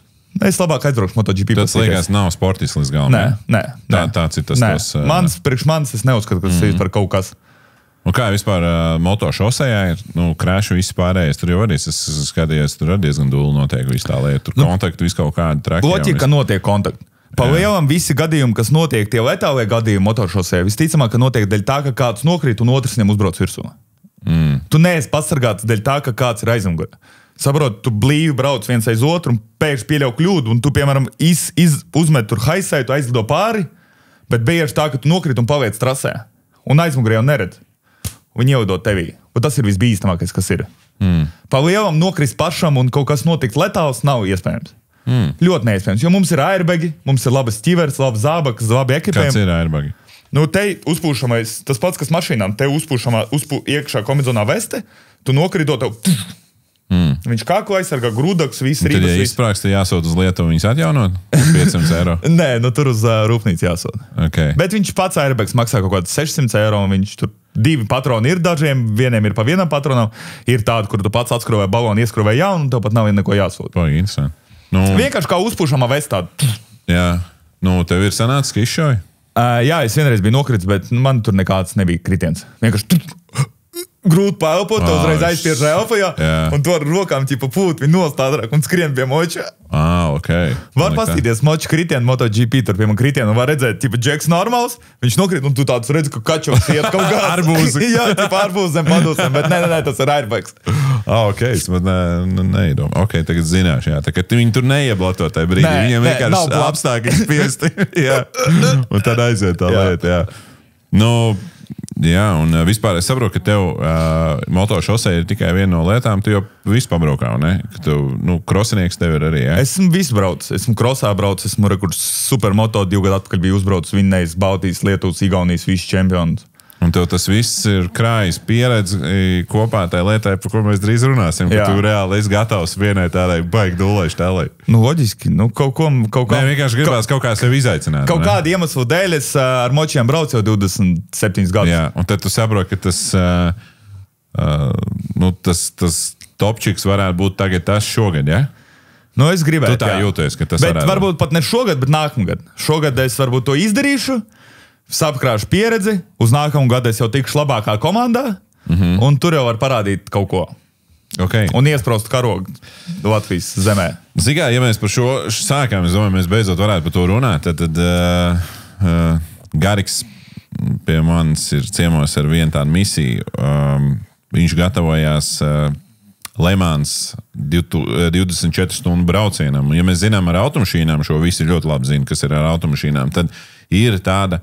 Es labāk aizbraukšu MotoGP. Tas liekas nav sportis līdz galam. Nē. Tāds ir tas. Priekš manis es neuzskatu, ka tas ir par kaut kas. Un kā vispār moto šosejā ir, krēšu viss pārējais, tur jau arī es skatījos, tur arī diezgan dūli notiek visu tā lieta. Tur kontaktu visu kaut kādu traki. Bloķi, ka notiek kontakti. Pa lielam visi gadījumi, kas notiek, tie letālie gadījumi motošosē, visticamāk, ka notiek dēļ tā, ka kāds nokrīt un otrs viņam uzbrauc virsū. Tu neesi pasargāts dēļ tā, ka kāds ir aizmugurē. Saprot, tu blīvi brauc viens aiz otru un pēkšņi pieļauj kļūdu, un tu, piemēram, uzmet tur haisai, tu aizlido pāri, bet bieži tā, ka tu nokrīt un paliec trasē. Un aizmugurē jau neredz. Viņi ielido tevī. Un tas ir visbīstamākais, kas ir. Pa lielam nokrist pašam un kaut kas notikt letāls nav iespējams. Ļoti neiespējams, jo mums ir airbagi, mums ir labas ķiveres, labas zābakas, labi ekipējumi. Kāds ir airbagi? Nu, te uzpūšamais, tas pats, kas mašīnām, te iekšā komizonā veste, tu nokrito tev. Viņš kāku aizsargā grūdaks, viss rības. Tad, ja izprāks, tad jāsūt uz Lietuvu viņus atjaunot? 500 eiro? Nē, nu tur uz rūpnīcu jāsūt. Okay. Bet viņš pats airbags maksā kaut kāds 600 eiro, un viņš tur 2 patroni ir dažiem, vieniem ir pa vienam patronam, ir tādi, kur tu pats atskrovē balonu, ieskrovē jaunu, un tev pat nav neko jāsūt. Pagi, interesanti. Vienkārši kā uzpūšamā vestā. Jā, tev ir sanācis, ka izšauj? Jā, es vienreiz biju nokritis, bet man tur nekāds nebija kritiens. Vienkārši grūti paelpot, tu uzreiz aizspiež elpajā, un tu ar rokām ķipa pūt, viņi nostādrāk un skrien pie moča. Okay. Var pastīties moča kritienu MotoGP, tur pie man kritienu, un var redzēt, ķipa Džeks normāls, viņš nokrīt, un tu tādus redzi, ka kačovs iet kaut kā. Arbūzi. Jā, ķipa arbūzem, padūsem, bet nē, tas ir airbags. Es pat neiedomāju. Ok, tagad zināšu, jā. Tā kā viņi tur neieblato tajā brīdī. Viņiem vienkārši apstākļi spiesti. Jā. Un tad aiziet tā lieta, jā. Jā, un vispār es saprotu, ka tev motošosē ir tikai viena no lietām, tu jau visu pabraukā, ne? Ka tu, krosinieks tev ir arī, jā? Esmu visu braucis, esmu krosā braucis, esmu supermoto 2 gadu atpakaļ biju uzbraucis, vinnējis Baltijas, Lietuvas, Igaunijas, visu čempions. Un tev tas viss ir krājis pieredzi kopā tai lietai, par ko mēs drīz runāsim, ka tu reāli esi gatavs vienai tādai baigi dūlaiši tēlai. Loģiski, kaut kā... Nē, vienkārši gribās kaut kā sevi izaicināt. Kaut kādu iemeslu dēļ es ar močiem braucu jau 27 gadus. Jā, un tad tu saproti, ka tas topčiks varētu būt tagad tas šogad, ja? Nu, es gribētu. Tu tā jūties, ka tas bet varbūt pat ne šogad, bet nākamgad. Šogad es varbūt to izdarīšu, sapkrāšu pieredzi, uz nākamu gadu es jau tikšu labākā komandā, un tur jau var parādīt kaut ko. Okay. Un iespraust karogu Latvijas zemē. Zigā, ja mēs par šo sākām, es domāju, mēs beidzot varētu par to runāt, tad Gariks pie manis ir ciemos ar vienu tādu misiju. Viņš gatavojās Lemans 24 stundu braucienam. Ja mēs zinām ar automašīnām, šo visi ļoti labi zina, kas ir ar automašīnām, tad ir tāda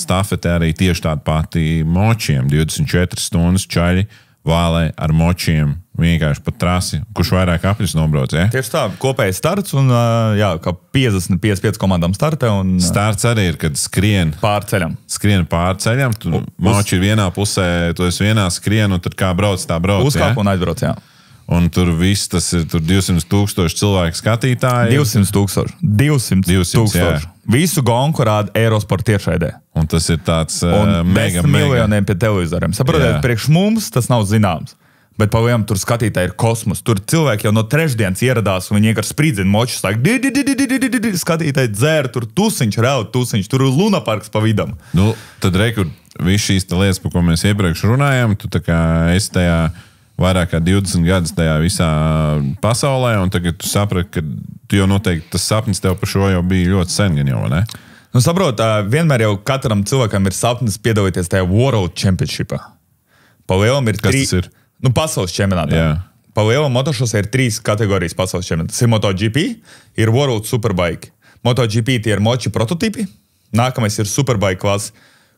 stafete arī tieši tāda pati močiem. 24 stundas čaļi vālē ar močiem vienkārši pa trasi, kurš vairāk apļus nobrauc, ja? Tieši tā, kopējais starts un, kā 50-55 komandām startē un... Starts arī ir, kad skrien pārceļam. Skrien pārceļam, tu moči ir vienā pusē, tu esi vienā skrien, un tad kā brauc, tā brauc, Uzkāp un aizbrauc, jā. Un tur viss, tas ir tur 200,000 cilvēku skatītāji. 200,000. Visu gonku rāda Eurosport tiešraidē. Un tas ir tāds mega miljoniem pie televizoriem. Saprotiet, priekš mums tas nav zināms. Bet paviem tur skatītāji ir kosmos. Tur cilvēki jau no trešdienas ieradās un viņi vienkārši spridzina močus. Skatītāji dzēra, tur tusiņš, reāli tusiņš. Tur ir lunaparks pa vidam. Nu, tad rekur, viss šīs lietas, par ko mēs iepriekš runājām, tu tā kā esi tajā vairāk kā 20 gadus tajā visā pasaulē, un tagad tu saprati, ka tu jau noteikti tas sapnis tev par šo jau bija ļoti sen, gan jau, ne? Nu, saprot, vienmēr jau katram cilvēkam ir sapnis piedalīties tajā World Championshipā. Pa lielam ir Kas tas ir? Nu, pasaules čempionātā. Jā. Pa lielam motošosē ir 3 kategorijas pasaules čempionātā. Tas ir MotoGP, ir World Superbike. MotoGP tie ir moči prototipi. Nākamais ir Superbike klasa,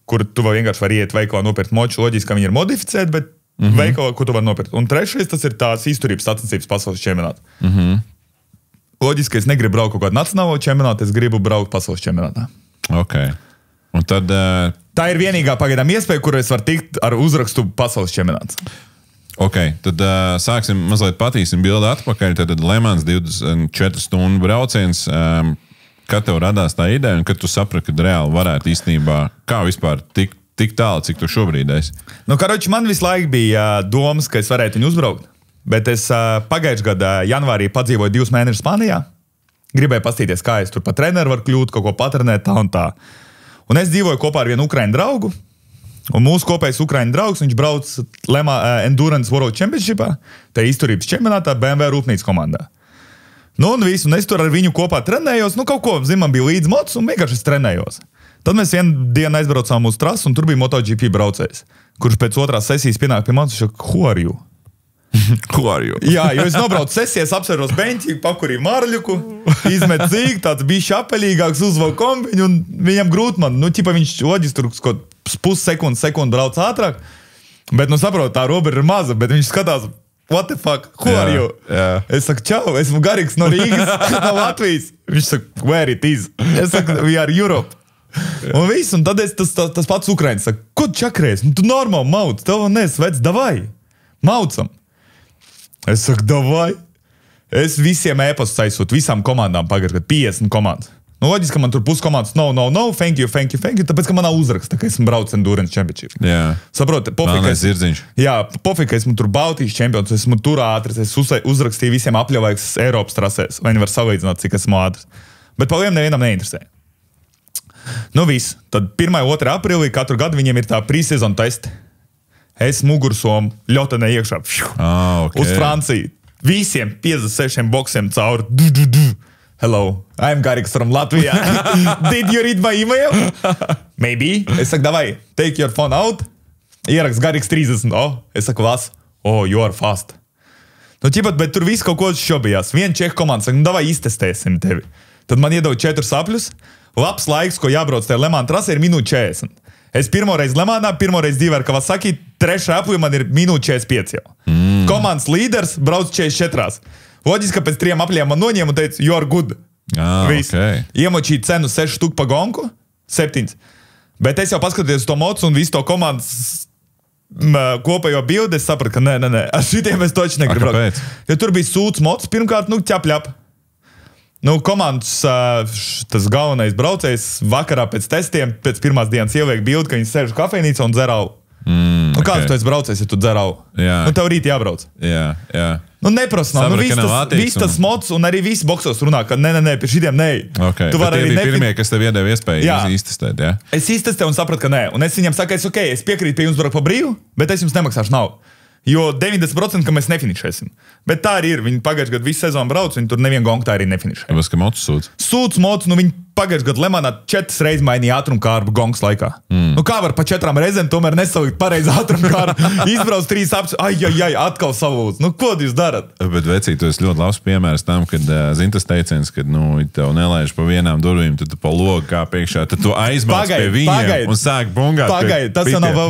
kur tu vienkārši vari iet veikalā nopirkt moči. Loģiski, ka viņi ir modificēti, bet veikalā, ko tu vari nopirkt. Un trešais, tas ir tās izturības sacensības pasaules čempionātā. Loģiski, es negribu braukt kaut kādu nacionālo čempionātu, es gribu braukt pasaules čempionātā. Ok. Un tad... Tā ir vienīgā pagaidām iespēja, kur es varu tikt ar uzrakstu pasaules čempionāts. Ok, tad sāksim, mazliet patīsim bildi atpakaļ. Tad Lemans 24 stundu brauciens. Kad tev radās tā ideja un kad tu saprati, ka reāli varētu īstenībā, kā vispār tik tālu, cik tu šobrīd esi? Nu, karoči, man visu laiku bija domas, ka es varētu viņu uzbraukt. Bet es pagājušajā gadā janvārī padzīvoju 2 mēnešus Spānijā. Gribēju pastīties, kā es tur pa treneru varu kļūt, kaut ko patrenēt, tā un tā. Un es dzīvoju kopā ar vienu ukraiņu draugu. Un mūsu kopējais ukraiņu draugs, viņš brauc Endurance World Championshipā, tā izturības čempionātā BMW rūpnīcas komandā. Nu, un visu, un es tur ar viņu kopā trenējos. Nu, kaut ko, man bija līdz mots, un vienkārši es trenējos. Tad mēs vienu dienu aizbraucām uz trasu, un tur bija MotoGP braucējs, kurš pēc otrās sesijas pienāk pie manis, viņš saka, who are you? Who are you? Jā, jo es nobraucu sesijas, apsēros beņķi, pakurīju marļuku, izmet cīk, tāds bija šapelīgāks, uzvalk kombiņu, un viņam grūt man. Nu, ķipa viņš loģiski tur kaut pussekundi brauc ātrāk, bet, nu, saprot, tā robeža ir maza, bet viņš skatās, what the fuck, who are you? Es saku, čau, esmu Gariks no Rīgas, no Latvijas. Viņš saka, where it is? Es saku, we are Europe. Un viss, un tad tas pats Ukraiņš saka, ko tu čakrēs? Nu, tu normāli mauc, tev nes, vec, davai, maucam. Es saku, davai. Es visiem ēpastus aizsūtu, visām komandām pagājušajā gadā, 50 komandas. Nu, loģiski, ka man tur puskomandas no, thank you, tāpēc, ka man nav uzraksta, ka esmu braucis Endurance Championship. Jā. Saproti, pofik, ka esmu tur Baltijas čempions, esmu tur ātrs, es uzrakstīju visiem apļavaiks Eiropas trasēs, vai nevar salīdzināt, cik esmu ātrs. Bet paliem nevienam neinteresē. Nu, viss. Tad 1.2. aprīlī katru gadu viņiem ir tā pre-season testi. Es mugursomu ļotanē iekšā. Okay. Uz Franciju. Visiem 56 boksiem cauri. Hello, I'm Gariks from Latvia. Did you read my email? Maybe. Es saku, davai, take your phone out. Ierakst Gariks 30. Es saku, vas. You are fast. Nu, ķipat, bet tur viss kaut ko šobijās. Viena čeha komanda saka, nu, davai iztestēsim tevi. Tad man iedod 4 sapļus. Labs laiks, ko jābrauc tajā Lemāna trasē, ir minūte 40. Es pirmoreiz Lemānā, pirmoreiz dzīvē ar Kawasaki, 3. aplī man ir minūte 45 jau. Komandas līderis brauc 44. Loģiski, ka pēc 3 apļiem man noņēma un teica, you are good. Okay. Iemočīja cenu 6 štuk pa gonku, 7. Bet es jau paskatījos to mocu un visu to komandas kopējo bildi, es sapratu, ka nē, ar šitiem es toči negribu braukt. Jo tur bija sūds mocs, pirmkārt, nu, ķapļap. Nu, komandas tas galvenais braucējs vakarā pēc testiem, pēc pirmās dienas ieliek bildi, ka viņi sēž kafejnīcā un dzer alu. Nu, kāds tu esi braucējs, ja tu dzer alu? Jā. Nu, tev rīt jābrauc. Jā. neprofesionāli. Viss tas mods un arī visi boksos runā, ka nē, pie šitiem nē. Okay. Tu vari arī pirmie, kas tev iedeva iespēju iztestēt, jā? Es iztestēju un sapratu, ka nē. Un es viņam saku, es piekrītu pie jums braukt pa brīvu, bet es jums nemaksāšu naudu. Jo 90% ka mēs nefinišēsim. Bet tā arī ir. Viņi pagājušajā gadā visu sezonu brauc, viņi tur nevienu gongu tā arī nefinišē. Tāpēc, ka motus sūdz? Sūdz motus, viņi pagājušajā gadā Lemanā 4 reizes mainīja ātrumkārbu gongas laikā. Kā var pa 4 reizēm tomēr nesalikt pareizi ātrumkārbu? Izbrauc 3 apsi, atkal savūdz. Ko jūs darat? Bet, vecīt, tu esi ļoti labs piemērs tam, kad tas teiciens, kad, tev nelaiž pa vienām durvīm, tad tu pa logu kā priekšā, tad tu aizmauc pie viņiem un sāk bungāt.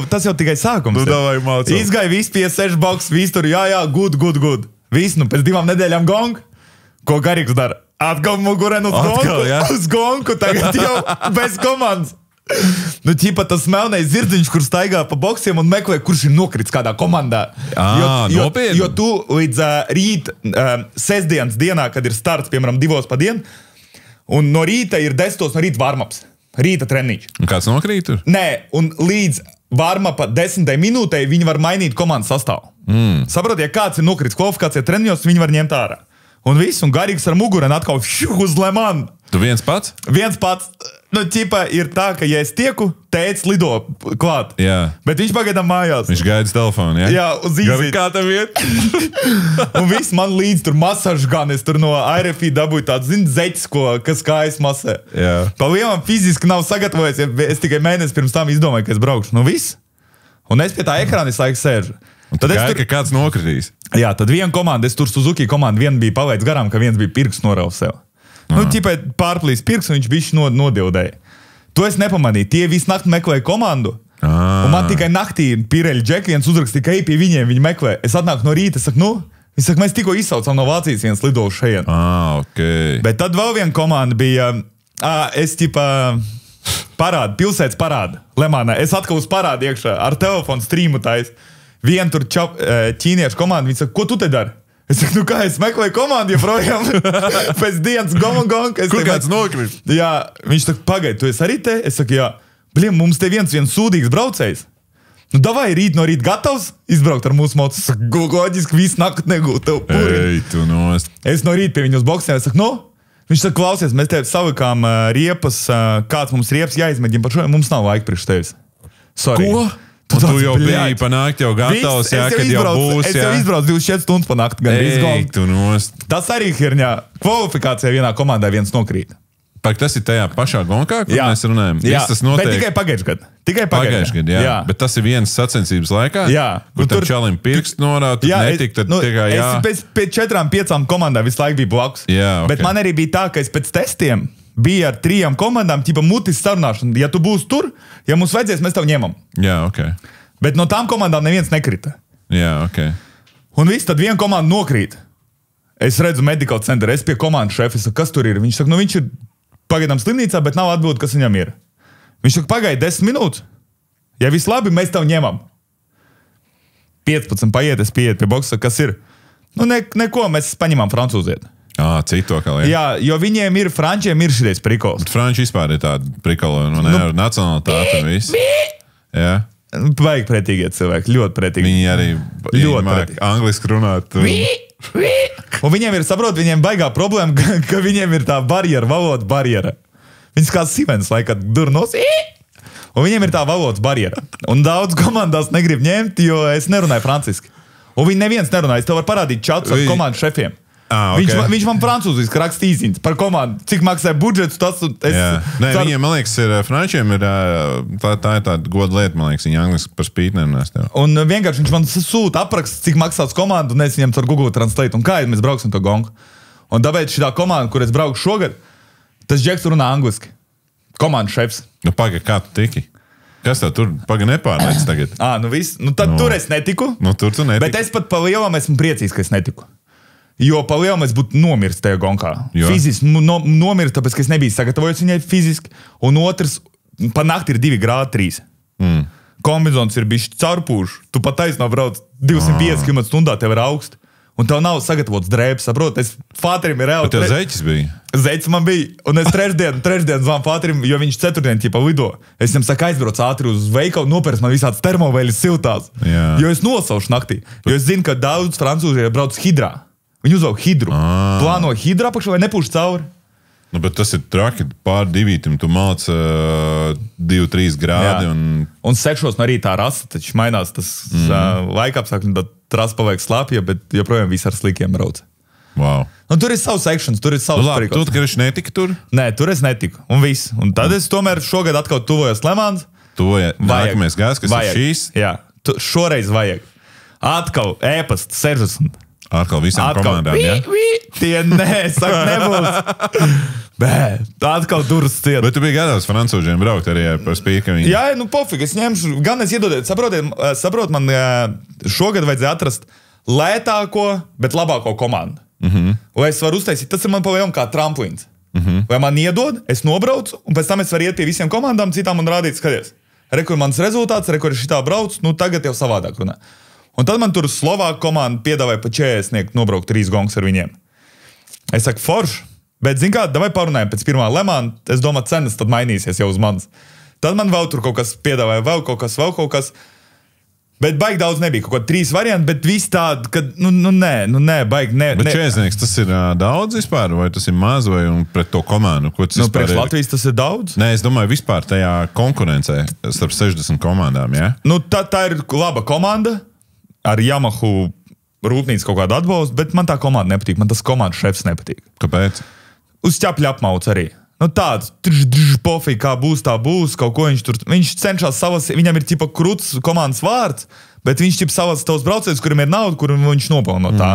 Tas jau tikai sākums. Izgāja viss pie 6 boks, viss tur, good. Viss, pēc 2 nedēļām gong. Ko Garīgs dara? Atkal mugurēn uz gonku, tagad jau bez komandas. Ķipa tas melnais zirdziņš, kur staigā pa boksiem un meklē, kurš ir nokrits kādā komandā. Jo tu līdz rīt, sestdienas dienā, kad ir starts, piemēram, 2 pa dienu, un no rīta ir 10 no rīta warm-ups. Rīta treniņš. Un kāds nokrīt tur? Nē, un līdz warm-upa 10 minūtei viņi var mainīt komandas sastāvu. Saprot, ja kāds ir nokritis kvalifikācijā treniņos, viņi var ņemt ārā. Un viss, un Garīgs ar mugurēn atkal uz Lemanu. Tu viens pats? Viens pats. Ķipa ir tā, ka, ja es tieku, tēts lido klāt. Jā. Bet viņš pagaidām mājās. Viņš gaida telefonu, jā? Jā, uz īzīt. Kā tev iet? Un viss man līdz tur masāžu gan. Es tur no RFI dabūju tādu, zeķis, kas kājas masē. Jā. Pa lielam fiziski nav sagatavojies. Es tikai mēnesi pirms tam izdomāju, ka es braukšu. Viss. Un es pie tā ekrāna visu laiku sēžu. Tad gāja, ka kāds nokritīs. Jā, tad viena komanda, es tur Suzuki komanda, viena bija palaidis garām, ka viens bija pirksts norauts sev. Ķipai pārplīs pirksts, un viņš bišķi nodildēja. To es nepamanīju. Tie visu nakti meklēja komandu. Un man tikai naktī Pireļi Džeki viens uzrakstīja, ka ej pie viņiem, viņi meklē. Es atnāku no rīta, es saku, mēs tikko izsaucām no Vācijas viens lidošu šajien. Okay. Bet tad vēl viena komanda bija, pilsētas parāda, Lemānā. Es atkal uz parādu iekšā, ar telefonu streamu tais. Viena tur ķīniešu komanda, viņi saka, ko tu te dari? Es saku, kā es meklēju komandu, joprojām pēc dienas gong. Kur kāds nokrīt? Jā, viņš saka, pagaid, tu esi arī te? Es saku, jā, mums te viens sūdīgs braucējs. Davai, rīt no rīta gatavs izbraukt ar mūsu mocu. Saku, loģiski, visu nakti negūt tev puri. Ej, tu nost. Es no rīta pie viņu uz boksiem, es saku, Viņš saka, klausies, mēs tev salikām riepas, kāds mums riepas jāizmēģina par šo, mums nav laika priekš tevis. Sorry. Ko? Tu jau biji panākt, jau gatavs, kad jau būs. Es jau izbraucu 24 stundas panākt. Tas arī hirņā. Kvalifikācijā vienā komandā viens nokrīt. Tas ir tajā pašā gonkā, kur mēs runājam? Jā, tas notiek... bet tikai pagājušajā gadā. Pagājušajā gadā, jā. Bet tas ir viens sacensības laikā? Jā. Kur tam čalim pirksts norāda, tad netik, tad tikai jā. Es pēc 4-5 komandām visu laiku biju blakus. Jā, okay. Bet man arī bija tā, ka es pēc testiem biju ar 3 komandām, ķipa mutis sarunāšana. Ja tu būsi tur, ja mums vajadzēs, mēs tev ņemam. Jā, ok. Bet no tām komandām neviens nekrita. Jā, ok. Un viss, tad viena komanda nokrīt. Es redzu medical center, es pie komandas šefa, es saku, kas tur ir? Viņš saka, viņš ir pagaidām slimnīcā, bet nav atbildi, kas viņam ir. Viņš saka, pagaidi 10 minūtes. Ja viss labi, mēs tev ņemam. 15 paiet, es pieeju pie boksa, kas ir? Neko, mēs paņemam francūzieti. Citu kā, jā, jo viņiem ir, frančiem ir šitais prikols. Bet franči vispār ir tāda prikola, ar nacionalitāti un viss. Jā. Vajag pretīgie cilvēki, ļoti pretīgi. Viņi arī māk angliski runāt. Un viņiem ir, saprot, viņiem baigā problēma, ka viņiem ir tā barjera, valoda barjera. Viņas kā Sivens, laikā durnos. Un viņiem ir tā valodas barjera. Un daudz komandās negrib ņemt, jo es nerunāju franciski. Un viņi neviens nerunāja. Es tev varu parādīt čats ar komandu šefiem. Okay. Viņš man francūziski raksta īsiņas par komandu. Cik maksā budžets, tas... Viņiem, man liekas, frančiem ir tā ir tāda goda lieta, man liekas, viņi angliski par spīti nerunās tev. Un vienkārši viņš man sūta apraksts, cik maksās komandu, un es viņam ar Google Translate, un kā mēs brauksim to gongu. Un tāpēc šitā komanda, kur es braucu šogad, tas Džeks runā angliski. Komandas šefs. Paga, kā tu tiki? Kas tev tur paga nepārlēc tagad? Tad tur es netiku. Tur tu netiki. Bet es pat pa lielam esmu priecīgs, ka es netiku. Jo pa lielam es būtu nomirst tajā gonkā. Fiziski nomirst, tāpēc, ka es nebiju sagatavojis viņai fiziski. Un otrs, pa nakti ir 2 grādi 3. Kombinzons ir bišķi caurpūš. Tu pat taisnā brauc 250 km/h, tev ir augsti. un tev nav sagatavots drēbes, saprot? Es Fāterim ir reāli... Bet tev zeķis bija? Zeķis man bija, un es trešdien zvanu Fāterim, jo viņš ceturtdien ķipa lido. Es viņam saku aizbrauc ātri uz veikalu, nopērts man visāds termoveļas siltās. Jā. Jo es nosaušu naktī. Jo es zinu, ka daudz francūži brauc hidrā. Viņi uzvelk hidru. Plāno hidru apakšu vai nepūš cauri. Nu, bet tas ir traki, pār 2, tu māc 2-3 grādi. Un 6 no rītā rasa, taču mainās tas laika apstākļi, tad rasa paliek slāpja, bet joprojām viss ar slikiem brauc. Wow. Un tur ir savs sekšanas, tur ir savs labi, tu taču netika tur? Nē, tur es netiku, un viss. Un tad es tomēr šogad atkal tuvojos Le Mans. Nākamais gājas, kas ir šīs? Jā, šoreiz vajag. Atkal ēpast 60. Atkal visām komandām, jā? Tie nebūs. Bet atkal durus ciet. Bet tu biji gatavs francūžiem braukt arī par spīti, ka viņi... Jā, nu pofīgi, es ņemšu, gan es iedodiet, saprot, man šogad vajadzēja atrast lētāko, bet labāko komandu. Lai es varu uztaisīt, tas ir man pavēlam kā tramplīns. Vai man iedod, es nobraucu, un pēc tam es varu iet pie visiem komandām, citām un rādīt, skaties. Rekur mans rezultāts, rekur ir šitā brauc, nu tagad jau savādāk runā. Un tad man tur Slovāku komanda piedāvāja pa 40 nobraukt 3 gongs ar viņiem. Es saku, forši, bet zin kā, davai parunājam pēc pirmā Le Mans, es domāju, cenas tad mainīsies jau uz manis. Tad man vēl tur kaut kas piedāvāja, vēl kaut kas. Bet baigi daudz nebija, kaut ko 3 varianti, bet viss tādi, ka, nē, baigi, ne. Bet 40 tas ir daudz vispār, vai tas ir maz, vai un pret to komandu? Ko tas priekš Latvijas tas ir daudz? Nē, es domāju vispār tajā konkurencē starp 60 komandām, jā? Nu, tā ir laba komanda, ar Yamahu rūpnīcu kaut kādu atbalstu, bet man tā komanda nepatīk, man tas komandas šefs nepatīk. Kāpēc? Uz ķapļa apmauc arī. Nu tāds, pofīgi, kā būs, tā būs, kaut ko viņš cenšas savas, viņam ir ķipa kruts komandas vārds, bet viņš ķipa savas tavs braucējus, kurim ir nauda, kurim viņš nopelna no tā.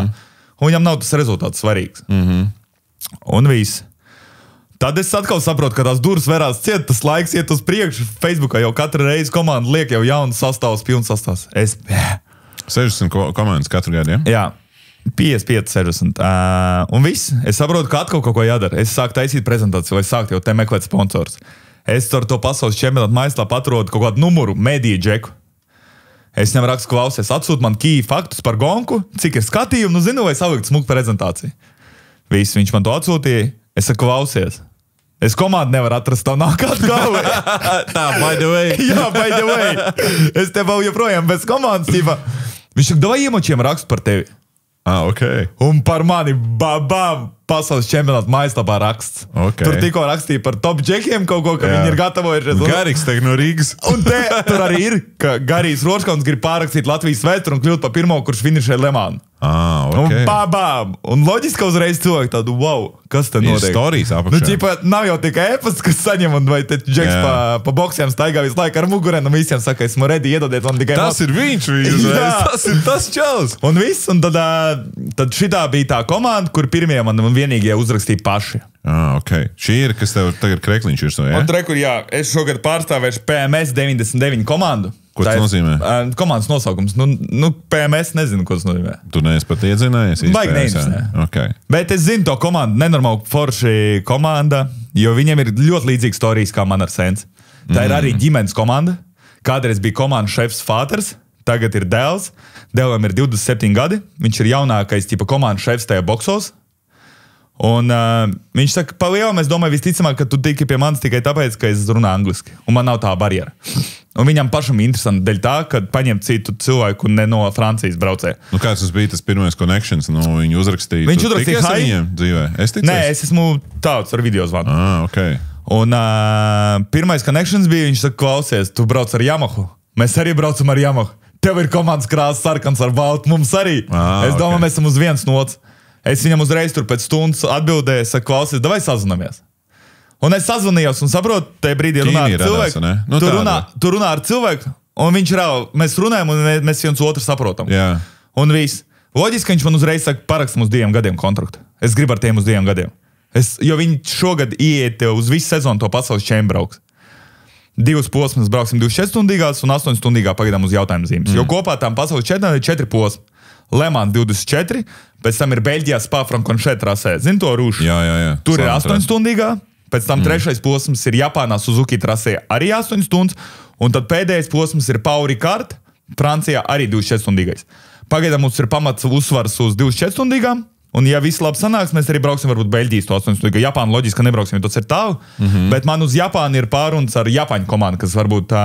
Un viņam nav tas rezultāts svarīgs. Un viss. Tad es atkal saprotu, ka tās durvis verās ciet, tas laiks iet uz priekšu. Facebookā jau katra reize komanda liek jau jaunas sastāvs, pilns sastāvs. 60 komandas katru gadu, ja? Jā. 55, 60. Un viss. Es saprotu, ka atkal kaut ko jādara. Es sāku taisīt prezentāciju, vai sāku jau te meklēt sponsors. Es ar to pasaules čempionātu mājaslapā atrodu kaut kādu numuru, mediju džeku. Es viņam rakstu, klausies, atsūt man key faktus par gonku, cik ir skatījumu, nu zinu, vai savilkt smuku prezentāciju. Viss, viņš man to atsūtīja. Es saku, klausies. Es komandu nevaru atrast, tev nav kādu galvu. Tā, by the way. Jā, by the way. Es te vēl joprojām bez komandas, tīpā. Viņš saka, davai iemočiem rakstu par tevi. Ok. Un par mani pasaules čempionātu mājaslapā raksts. Okay. Tur tikko rakstīja par top džekiem kaut ko, ka viņi ir gatavojušies. Garīgs tagad no Rīgas. Un tur arī ir, ka Garijs Roškauns grib pārrakstīt Latvijas vēsturi un kļūt par pirmo, kurš finišē Le Mans. Okay. Un loģiski uzreiz cilvēki tādu, wow, kas te notiek? Ir storijas apakšā. Nu, ķipa, nav jau tikai ēpasts, kas saņem, un vai te džeks pa boksiem staigā visu laiku ar mugurēm, un visiem saka, esmu ready, iedodiet man tikai... Tas ir viņš, tas ir tas čels. Un viss, un tad šitā bija tā komanda, kur pirmie man vienīgie uzrakstīja paši. Ok. Šī ir, kas tev tagad krekliņš ir so, ja? Un trekur, jā, es šogad pārstāvēšu PMS 99 komandu. Ko tas nozīmē? Komandas nosaukums. Nu, PMS nezinu, ko tas nozīmē. Tu neesi pat iedzinājies? Baigi neinteresē. Okay. Bet es zinu to komandu, nenormāli forši komanda, jo viņiem ir ļoti līdzīgas storijas kā man ar Sens. Tā ir arī ģimenes komanda. Kādreiz bija komandas šefs Fāters, tagad ir dēls. Dēlam ir 27 gadi, viņš ir jaunākais tipa komandas šefs tajā boksos. Un viņš saka, palielam, es domāju, visticamāk, ka tu tiki pie manis tikai tāpēc, ka es runāju angliski. Un man nav tā barjera. Un viņam pašam interesanti dēļ tā, ka paņem citu cilvēku ne no Francijas braucē. Nu, kāds tas bija tas pirmais connections? Nu, viņu uzrakstīja. Viņš uzrakstīja hi viņiem dzīvē? Es ticies? Nē, es esmu tāds ar video zvanu. Okay. Un pirmais connections bija, viņš saka, klausies, tu brauc ar Yamahu. Mēs arī braucam ar Yamahu. Tev ir komandas krāsas sarkans ar baltu, mums arī. Es domāju, mēs esam uz viens nots. Es viņam uzreiz tur pēc stundas atbildēju, saku, klausies, davai sazvanamies. Un es sazvanījos un saprotu, tajā brīdī runā ar cilvēku. Nu, tu runā ar cilvēku, un viņš rauj, mēs runājam, un mēs viens otru saprotam. Jā. Un viss. Loģiski, ka viņš man uzreiz saka, parakstam uz 2 gadiem kontraktu. Es gribu ar tiem uz 2 gadiem. Jo viņi šogad iet uz visu sezonu to pasaules čempionu brauks. 2 posmas brauksim 24 stundīgās un 8 stundīgā pagaidām uz jautājumu zīmes. Jo kopā tām pasaules čempionātām ir 4 posmi. Le Mans 24, pēc tam ir Beļģijā Spa-Francorchamps trasē. Zini to rūšu? Jā. Tur ir 8 stundīgā, pēc tam 3. posms ir Japānā Suzuki trasē arī 8 stundas, un tad pēdējais posms ir Paul Ricard, Francijā arī 24 stundīgais. Pagaidām mums ir pamats uzsvars uz 24 stundīgām. Un, ja viss labi sanāks, mēs arī brauksim varbūt Beļģijas to 8 stundīgu. Japānu loģiski, ka nebrauksim, jo tas ir tālu. Bet man uz Japānu ir pāruns ar Japāņu komandu, kas varbūt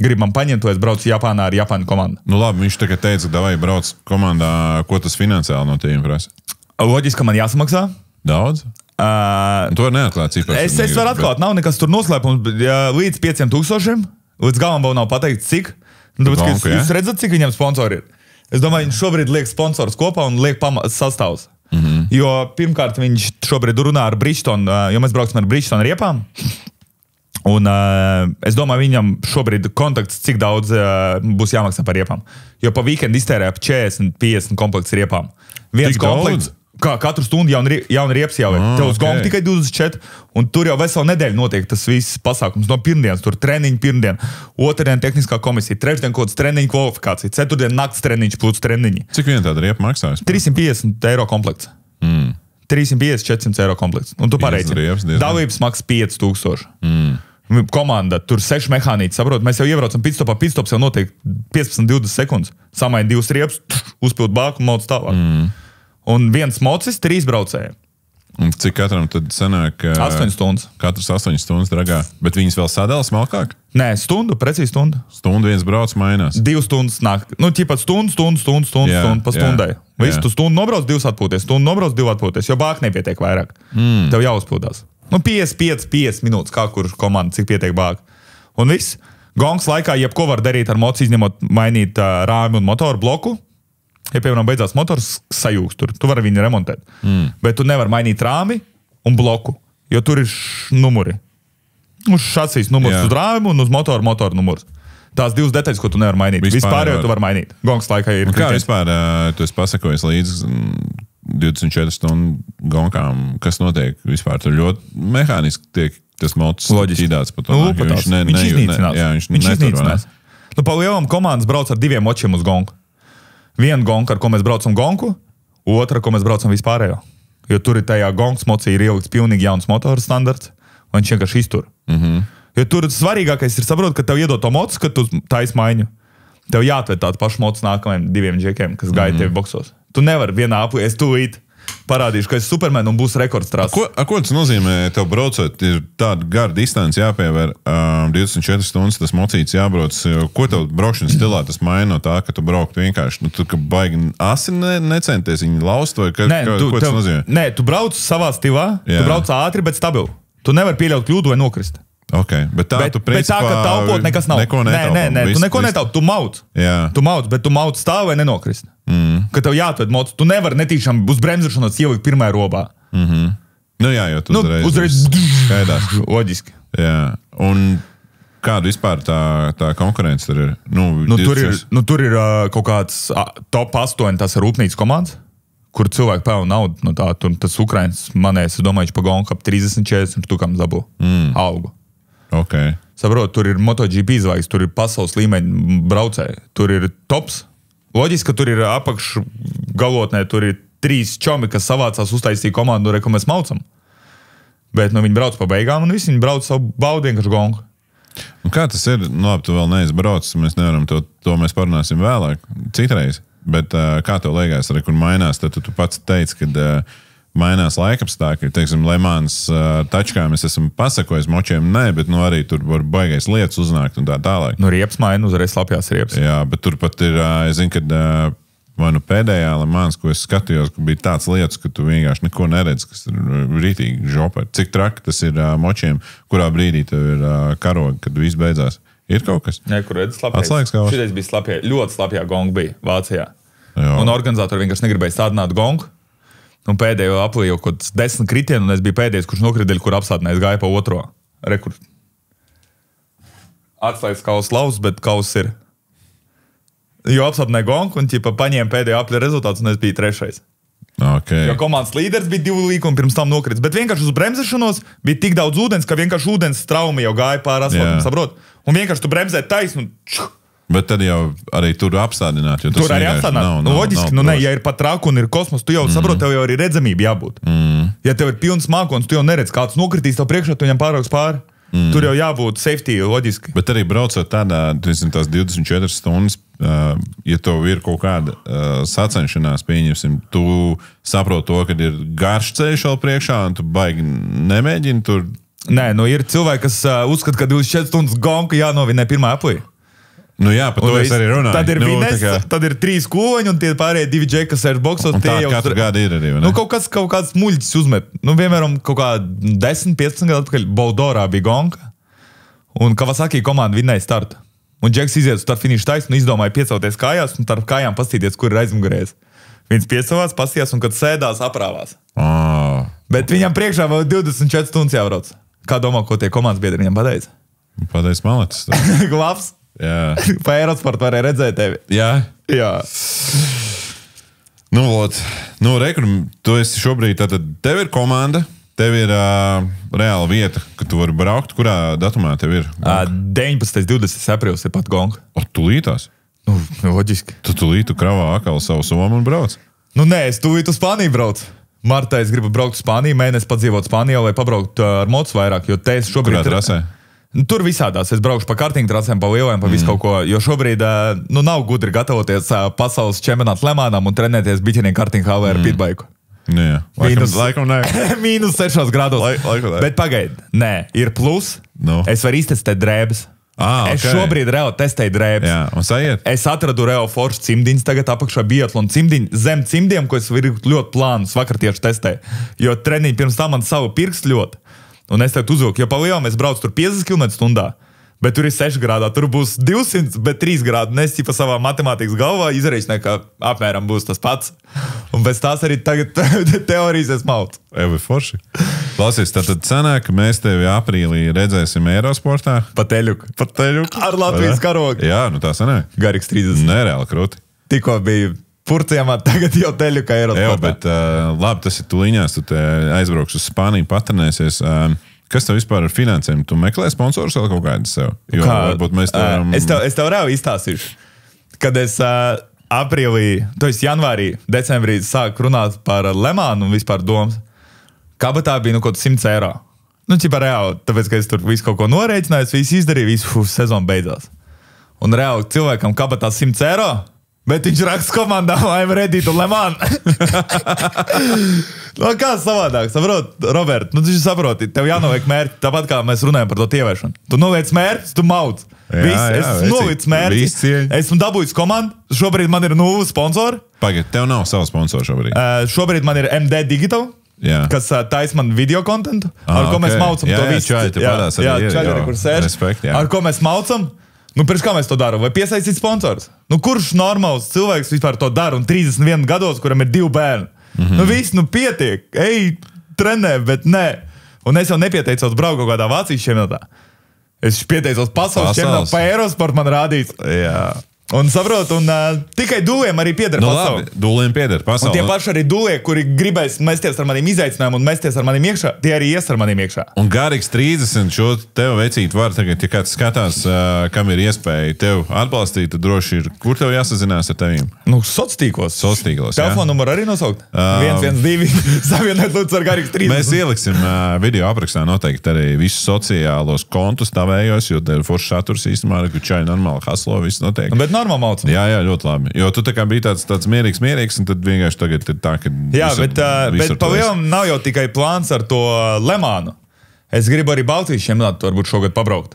grib man paņemt, to es braucu Japānā ar Japāņu komandu. Nu labi, viņš tagad teica, ka davai brauc komandā, ko tas finansiāli no tiem prasa? Loģiski, ka man jāsamaksā. Daudz? To neatklāt cipars. Es varu atklāt, nav nekas tur noslēpums, līdz 5,000, līdz galam vēl nav pateikts, cik. Tāpēc, jūs redzat, cik viņam sponsori ir? Es domāju, viņš šobrīd liek sponsors kopā un liek sastāvs. Jo pirmkārt viņš šobrīd runā ar Bridgestone, jo mēs brauksim ar Bridgestone riepām. Un es domāju, viņam šobrīd kontakts, cik daudz būs jāmaksā par riepām. Jo pa weekendu iztērē ap 40-50 komplekts riepām. Viens komplekts, kā katru stundu jauna riepas jau ir. Tev uz gongu tikai 24, un tur jau veselu nedēļu notiek tas viss pasākums. No pirmdienas, tur treniņi pirmdien, otrdien tehniskā komisija, trešdien kaut kāds treniņu kvalifikācija, ceturtdien nakts treniņš plus treniņi. Cik vien tāda riepa maksājas? 350 eiro komplekts. 350-400 eiro komplekts. Un tu pareizi. Dalības maksas 5000. Komanda, tur 6 mehānīti, saprot, mēs jau iebraucam pitstopā, pitstops jau notiek 15-20 sekundes. Samaini 2 riepas, uzpild bāku un mauc tālāk. Un viens mocis 3 braucējiem. Un cik katram tad sanāk? 8 stundas. Katrs 8 stundas dragā. Bet viņas vēl sadala smalkāk? Nē, stundu, precīzi stundu. Stundu viens brauc mainās. 2 stundas nāk. Nu, ķipat stundu pa stundai. Visu tu stundu nobrauc, 2 atpūties. Stundu nobrauc, 2 atpūties. Jo bāk nepietiek vairāk. Tev jāuzpūtās. Nu, 55 minūtes, kā kurš komanda, cik pietiek bāk. Un viss. Gongs laikā jebko var darīt ar moci, izņemot mainīt rāmi un motoru bloku. Ja, piemēram, beidzās motors, sajūgs tur. Tu vari viņu remontēt. Bet tu nevar mainīt rāmi un bloku, jo tur ir numuri. Uz šasīs numurs uz rāmi un uz motoru numurs. Tās 2 detaļas, ko tu nevar mainīt. Vispār jau tu var mainīt. Gongs laikā ir. Kā vispār tu esi pasakojis līdz 24 stundu gonkām, kas notiek vispār? Tur ļoti mehāniski tiek tas motos ķidāts pa to. Viņš iznīcinās. Nu, pa lielam komandas brauc ar 2 močiem uz gonku. Viena gonka, ar ko mēs braucam gonku, otra, ko mēs braucam vispārējo. Jo tur ir tajā gonks mocī ir ielikts pilnīgi jauns motoru standarts, un viņš vienkārši iztur. Jo tur svarīgākais ir saprot, ka tev iedod to mocu, ka tu taisi maiņu. Tev jāatved tādu pašu mocu nākamajiem 2 džekiem, kas gaida tevi boksos. Tu nevari vienā aplī, es tūlīt parādīšu, ka esi Superman un būs rekords trāsts. Ko tas nozīmē? Tev braucot, ir tāda gara distance jāpievēr, 24 stundas tas mocīts jābrauc. Ko tev braukšanas stilā tas maina no tā, ka tu braukt vienkārši? Nu, tu ka baigi asi necenties viņu laust, vai ko tas nozīmē? Nē, tu brauc savā stilā, tu brauc ātri, bet stabili. Tu nevari pieļaut kļūdu vai nokrist. Okay, bet tu principā... Bet tā, ka taupot nekas nav. Nē, tu neko netaup, tu mauc. Tu mauc, bet tu mauc stāv vai nenokrist. Ka tev jāatved mocu. Tu nevari netīšām uz bremzēšanos ielikt pirmajā robā. Nu jā, jo tu uzreiz skaidās. Loģiski. Jā. Un kāda vispār tā konkurence tur ir? Tur ir kaut kāds top 8 tas rūpnīcas komandas, kur cilvēki pelna naudu no tā. Tas Ukrainas manēs, es domāju, pa gonku ap 30-40 tukam dabū algu. Okay. Saprot, tur ir MotoGP zvaigznes, tur ir pasaules līmeņa braucēji, tur ir tops. Loģiski, ka tur ir apakšgalotnē, tur ir 3 čomi, kas savācās uztaisīja komandu, ko mēs maucam. Bet viņi brauc pa beigām un visi viņi brauc savu baudu vienkārši gongu. Un kā tas ir? Nu, labi, tu vēl neizbrauc, mēs nevaram to mēs parunāsim vēlāk, citreiz. Bet kā tev liekas, kur mainās, tad tu pats teici, kad mainās laikapstākļi. Teiksim, Lemāns tačkā mēs esam pasakojis močiem, nē, bet arī tur var baigais lietas uznākt un tā tālāk. Nu, riepas maina, uzreiz slapjās riepas. Jā, bet tur pat ir, es zinu, kad pēdējā Lemāns, ko es skatījos, ka bija tāds lietas, ka tu vienkārši neko neredz, kas ir rītīgi žopar. Cik traki tas ir močiem, kurā brīdī tev ir karoga, kad viss beidzās. Ir kaut kas? Nē, kur redz slapjās. Šitais bija slapjā, ļoti slapjā gonga bija Vācijā. Jā. Un organizatori vienkārši negribēja stādināt gongu. Un pēdējo aplī jau kaut 10 kritienu, un es biju pēdējais, kurš nokrideļ, kur apstādinājis gāja pa otro. Rekord. Atslēdz kaus laus, bet kaus ir. Jo apstādināja gongu, un paņēma pēdējo apli rezultātus, un es biju 3. Okay. Jo komandas līderis bija 2 līkumi pirms tam nokrits, bet vienkārši uz bremzēšanos bija tik daudz ūdens, ka vienkārši ūdens traumi jau gāja pār asfaltam, saprot? Un vienkārši tu bremzē taisnu. Bet tad jau arī tur apstādināt, jo tas tur arī apstādināt. Loģiski, ja ir pat traku un ir kosmos, tu jau saprot, tev jau arī redzamība jābūt. Ja tev ir pilns mākons, tu jau neredz, kāds nokritīs tev priekšā, tu viņam pāraugs pāri. Tur jau jābūt safety, loģiski. Bet arī braucot tādā, tās 24 stundas ja tev ir kaut kāda sacenšanās, pieņemsim, tu saproti to, ka ir garš ceļš vēl priekšā, un tu baigi nemēģini tur. Nē, nu ir cilvēki, kas uzskata, ka 24 stundas gonku jānovinē pirmā apuļa. Nu jā, par to es arī runāju. Tad ir Vines, tad ir 3 kūveņi, un tie pārējie 2 džeki, kas ir boksos. Un tā katru gadu ir arī, vai ne? Nu, kaut kāds muļķis uzmet. Nu, vienmēram kaut kā 10-15 gadu atpakaļ Boldorā bija gonka, un Kawasaki komanda vinnēja startu. Un džeks iziet uz startu finišu taisnu un izdomāja piecelties kājās, un starp kājām pastīties, kur ir aizmugurējis. Viņš piecavās, pastījās, un kad sēdās, aprāvās. Bet viņam priekšā vēl 24 stundas jābrauc. Kā domā, ko tie komandas biedri viņam pateica? Pateic malecis. Glabs. Jā. Pa Aerosportu varēja redzēt tevi. Jā? Jā. Nu, rekur, tu esi šobrīd, tātad tev ir komanda, tev ir reāla vieta, ka tu vari braukt. Kurā datumā tev ir? 19. 20. aprīlis ir pat gonga. Tūlītās? Nu, loģiski. Tu tūlītu kravā akal savu somu un brauc? Nu, nē, es tūlīt uz Spāniju braucu. Martā es gribu braukt uz Spāniju, mēnesi padzīvot Spānijā, lai pabraukt ar motus vairāk, jo te es šobrīd... Kurā trasē? Tur visādās. Es braukšu pa kartīņu trasēm, pa lielajām, pa visu kaut ko, jo šobrīd nav gudri gatavoties pasaules čempionātu Lemānam un trenēties biķinī kartīņu HV ar pitbaiku. Jā, laikam nē. Mīnus 6 grādos. Laikam nē. Bet pagaid, nē, ir plus. No. Es varu iztestēt drēbes. Okay. Es šobrīd reāli testēju drēbes. Jā, un sajiet? Es atradu reāli foršu cimdiņus, tagad apakšā biatlonu cimdiņu zem cimdiem, ko es varu ļoti plānus vakar tieši testēju. Jo treniņi pirms tam man savu pirkstu ļoti. Un es tagad uzvilku, jo pa lielām es braucu tur 50 km/h, bet tur ir 6 grādā, tur būs 200, bet 3 grādi. Un es pa savā matemātikas galvā izreikināju, ka apmēram būs tas pats. Un pēc tās arī tagad teorijas es maucu. Evi forši. Klausies, tad sanāk, ka mēs tevi aprīlī redzēsim Aerosportā. Pa teļuku. Ar Latvijas karogu. Jā, nu tā sanāk. Garīgs 30. Nereāli krūti. Tikko bija Purcijamā, tagad jau teļuka Aerosportā. Jā, bet labi, tas ir tuliņās, tu te aizbrauks uz Spāniju, patrenēsies. Kas tev vispār ar finansēm? Tu meklē sponsorus vēl kaut kādu sev? Jo varbūt mēs tev... Es tev reāli izstāstīšu. Kad es aprīlī, to es janvārī, decembrī sāku runāt par Lemānu un vispār domas, kabatā bija kaut 100 eiro. Nu, ķipā reāli, tāpēc, ka es tur visu kaut ko norēķināju, visu izdarīju, visu sezonu beidzās. Un reāli cilvēkam kabatā 100 eiro, bet viņš raksta komandā, I'm ready to Le Mans. No, kā savādāk? Saprot, Robert, nu tu saproti, tev jānoviek mērķi, tāpat kā mēs runājam par to tievēšanu. Tu noliec mērķis, tu mauc. Es noliec mērķis, esmu dabūjis komandu, šobrīd man ir 0 sponsori. Pagaid, tev nav savu sponsoru šobrīd? Šobrīd man ir MD Digital, kas taisa man video kontentu, ar ko mēs maucam to visu. Čaļi, kur sēž, ar ko mēs maucam. Nu, pirms kā mēs to darām? Vai piesaistīt sponsors? Nu, kurš normāls cilvēks vispār to dara un 31 gados, kuram ir 2 bērni? Nu, viss, nu, pietiek. Ej, trenē, bet nē. Un es jau nepieteicos braukt kaut kādā Vācijas čempionātā. Es pieteicos pasaules čempionātā, pa Aerosportu man rādīs. Jā. Un saprot, un tikai dūliem arī pieder pasauli. Labi, dūliem pieder pasauli. Un tie paši arī dūlie, kuri gribēs mesties ar maniem izaicinājumiem un mesties ar maniem iekšā, tie arī ies ar maniem iekšā. Un garīgs 30 šo tev vecīt var tagad, ja kāds skatās, kam ir iespēja tev atbalstīt, tad droši ir, kur tev jāsazinās ar tevīm? Nu, sociālos. Telefonu numuru arī nosaukt. 112, savienot lūdzu ar garīgs 30. Mēs ieliksim video aprakstā noteikti arī visus sociālos kontus tavējos, jo tev foršs saturs īstenībā, ka čaļi normāli haslo, viss notiek. Normāli maucam. Jā, ļoti labi. Jo tu tā kā biji tāds mierīgs, un tad vienkārši tagad ir tā, ka... Jā, bet pavēlam nav jau tikai plāns ar to Lemānu. Es gribu arī Baltijas čempionātu varbūt šogad pabraukt.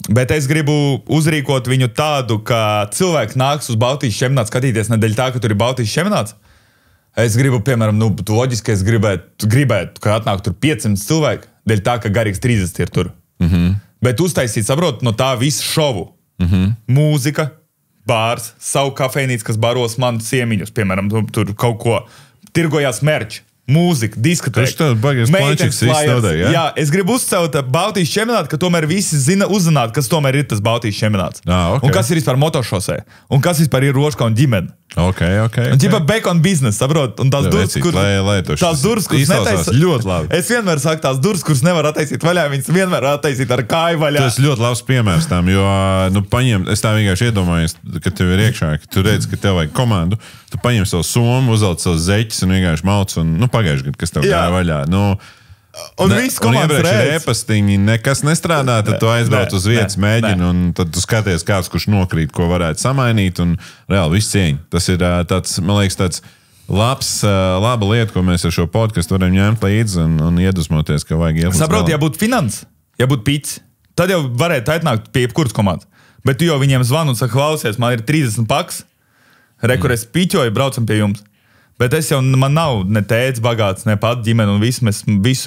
Bet es gribu uzrīkot viņu tādu, ka cilvēki nāks uz Baltijas čempionātu skatīties nedēļ tā, ka tur ir Baltijas čempionāts. Es gribu, piemēram, nu, loģiski es gribētu, ka atnāk tur 500 cilvēki, dēļ tā, ka garīgs 30 ir tur. Bet uztaisīt, saprot, no tā visu šovu. Mūzika, bārs, savu kafejnīcu, kas baros man ciemiņus, piemēram, tur kaut ko, tirgojās merči, mūzika, diskoteka, meitenes flājers. Jā, es gribu uzcelt Baltijas čempionātu, ka tomēr visi uzzināt, kas tomēr ir tas Baltijas čempionāts. Okay. Un kas ir vispār motošosē, un kas vispār ir Roška un ģimene. Okay. Un ķipa back on business, saprot? Un tās durvis, kuras netaisa... Ļoti labi. Es vienmēr saku, tās durvis, kuras nevar attaisīt vaļā, viņas vienmēr attaisīt ar kāju vaļā. Tas ļoti labs piemērs tam, jo, nu, paņem, es tā vienkārši iedomājos, ka tev ir iekšā, ka tu redz, ka tev vajag komandu, tu paņem savu somu, uzvelc savus zeķus un vienkārši mauc un, nu, pagājuši gadu, kas tev kāja vaļā. Nu, Un viss komandas redz. Repastiņi nekas nestrādā, tad tu aizbrauc uz vietas, mēģini, un tad tu skaties kāds, kurš nokrīt, ko varētu samainīt, un reāli viss cieņi. Tas ir tāds, man liekas, tāds laba lieta, ko mēs ar šo podcastu varam ņemt līdzi un iedusmoties, ka vajag iet. Saprot, ja būtu finans, ja būtu pits, tad jau varētu atnākt pie jebkuras komandas. Bet tu jau viņiem zvanu un saka, klausies, man ir 30 paks, kur es piķoju, braucam pie jums. Bet man nav ne tēts bagāts, ne pat ģimene un mēs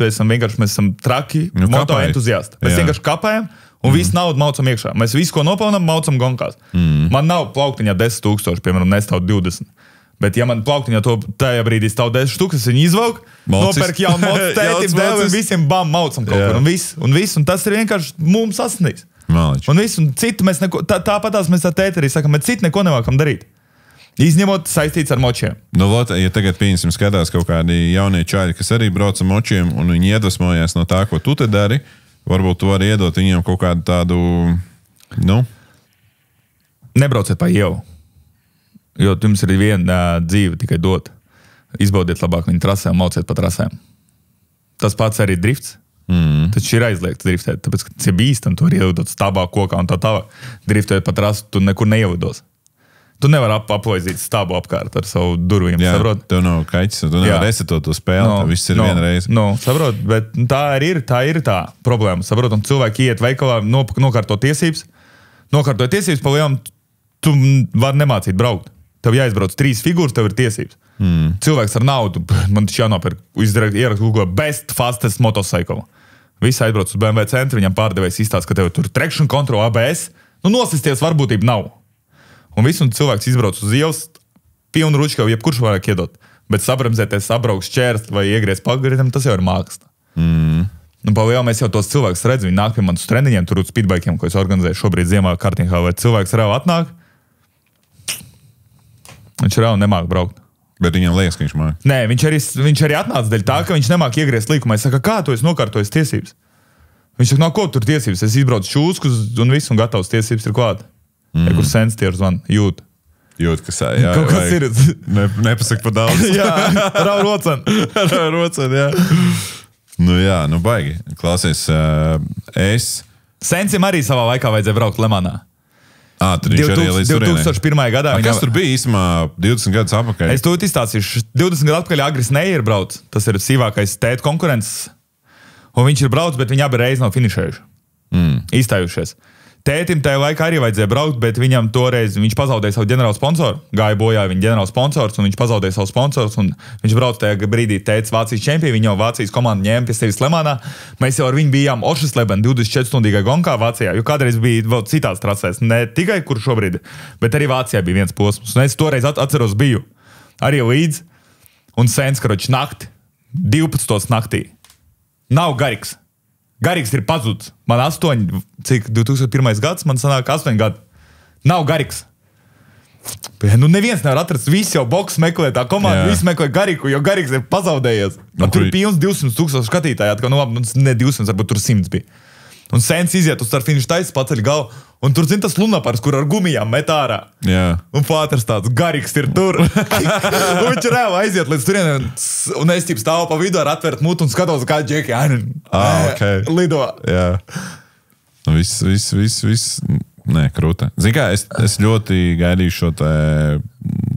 esam traki, moto entuziasti. Mēs vienkārši kapējam un visu naudu maucam iekšā. Mēs visu, ko nopelnam, maucam gonkās. Man nav plauktiņā 10 000, piemēram, nestāv 20. Bet ja man plauktiņā tajā brīdī stāv 10 štukas, viņi izvelk, nopērk jaunu mocu tētim, dēlim, visiem bam, maucam kaut kur. Un tas ir vienkārši mums sasniegts. Un citu mēs neko, tāpatās mēs tā tēti arī sakam, bet citu neko nevākam darīt. Izņemot saistīts ar močiem. Ja tagad, pieņemsim, skatās kaut kādi jaunie čaļi, kas arī brauc ar močiem, un viņi iedvesmojās no tā, ko tu te dari, varbūt tu vari iedot viņiem kaut kādu tādu, Nebrauciet pa ielu. Jo jums ir viena dzīve tikai dot. Izbaudiet labāk viņu trasē un mauciet pa trasēm. Tas pats arī drifts. Taču ir aizliegts driftēt, tāpēc, ka tas ir bīstam, tu vari ielidot stābā kokā un tā tālāk. Driftēt pa trasu, tu nekur neielidos. Tu nevari apoizīt stābu apkārt ar savu durvīm, saprot? Tev nav kaķis, tu nevari resetot to spēli, viss ir vienreiz. Saprot, bet tā ir tā problēma, saprot, un cilvēki iet veikalā, nokārto tiesības, pa lielām, tu vari nemācīt braukt. Tev jāizbrauc 3 figūras, tev ir tiesības. Cilvēks ar naudu, man taču jānopērk, ierakst Google best fastest motocycle. Visi aizbrauc uz BMW centru, viņam pārdevējs izstāsta, ka tev tur traction control, ABS, nosisties varbūtība nav. Un cilvēks izbrauc uz ielas, pilnu ruču, ka jebkurš varētu iedot. Bet sabremzēties, sabrauks čērst vai iegriez pagaritam, tas jau ir māksla. Un pa lielu mēs jau tos cilvēkus redzam, viņi nāk pie manas treniņiem, tur uz speedbikeiem, ko es organizēju šobrīd ziemā kartingā, vai cilvēks reāli atnāk, viņš reāli nemāk braukt. Bet viņam liekas, ka viņš māk. Nē, viņš arī atnāca dēļ tā, ka viņš nemāk iegriezt līkumā. Es saku, kā tu esi nokārtojis tiesības? Viņš saka, ko tur tiesības? Es izbraucu šūskus un viss un gatavs tiesības ir klāt. Kur sensitieru zvan, jūt. Jūt, jā. Kaut kas ir. Nepasaka pa daudz. Jā, rau rocen. Jā. Baigi. Klausies, Sensim arī savā laikā vajadzēja braukt Lemanā. Tad viņš arī līdz 2001. gadā. Kas tur bija īsumā 20 gadus apakaļ? Es to izstāstīšu. 20 gadu atpakaļ Agris Neier brauc. Tas ir sīvākais tēt konkurences. Un viņš ir brauc, bet viņi abi reiz nav finišējuši. Izstājušies. Tētim tajā laikā arī vajadzēja braukt, bet viņam toreiz viņš pazaudēja savu ģenerālu sponsoru. Gāja bojā viņa ģenerāls sponsors, un viņš pazaudēja savu sponsors. Viņš brauc tajā brīdī tētis Vācijas čempioni, viņa jau Vācijas komanda ņēma pie sevis Lemanā. Mēs jau ar viņu bijām Ošesleben 24-stundīgā gonkā Vācijā, jo kādreiz bija vēl citās trasēs, ne tikai kur šobrīd, bet arī Vācijā bija viens posms. Un es toreiz atceros biju arī līdz, un Senskaročs nakti, 12. naktī. Nav garīgs. Garīgs ir pazudis. Man 2001. gads, man sanāk 8 gadi. Nav garīgs. Neviens nevar atrast, visi jau boks meklē tā komanda, visi meklē garīgu, jo garīgs ir pazaudējies. Tur ir pilns 200,000 skatītāji, ne 200, varbūt tur 100 bija. Un Sens iziet uz starfinišu taisas, paceļ galvu, un tur zin tas lunapars, kur ar gumijām met ārā. Un Fāters tāds garīgs ir tur. Un viņš reāli aiziet līdz turieniem, un es stāvu pa vidu ar atvērt mutu un skatos, kā džeki, lido. Viss. Nē, krūta. Zini kā, es ļoti gaidīšu šo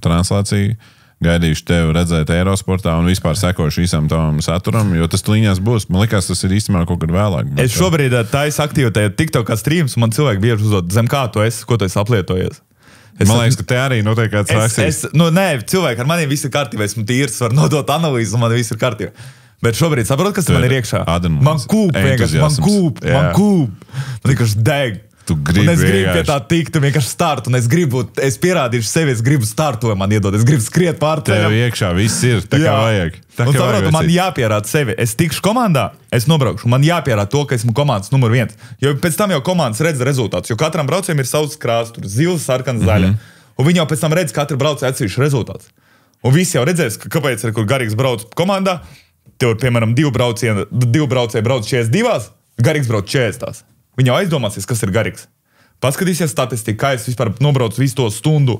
translāciju. Gaidīšu tevi redzēt Eirosportā un vispār sekošu visam tavam saturam, jo tas tuliņās būs. Man likās, tas ir īstenībā kaut kad vēlāk. Es šobrīd taisu aktīvi TikTokā streams, un man cilvēki bieži uzdod, zem kā tu esi, ko tu esi aplietojies. Man liekas, ka te arī notiek kāds reakcijas. Nē, cilvēki ar maniem viss ir kārtībā, esmu tīrs, var nodot analīzes, un man viss ir kārtībā. Bet šobrīd saprot, kas man ir iekšā? Man kūp vienkārši, man kūp. Man vienkārši deg. Es gribu pie tā tikt, vienkārši startu, un es pierādīšu sevi, es gribu startu, man iedod, es gribu skriet pār tev iekšā, viss ir, tā kā vajag. Un saprotu, man jāpierāda sevi, es tikšu komandā, es nobraukšu, man jāpierāda to, ka esmu komandas numur 1, jo pēc tam jau komandas redz rezultātus, jo katram braucējiem ir savs krāsts, tur zils, sarkans, zaļa, un viņi jau pēc tam redz katru braucēju atsevišķu rezultātus. Un visi jau redzēs, kāpēc ir, kur garīgs brauc komandā, tev ir, piemēram, divi braucēji brauc 42, garīgs brauc 40. Viņi jau aizdomāsies, kas ir garīgs. Paskatīsies statistiku, kā es vispār nobraucu visu to stundu.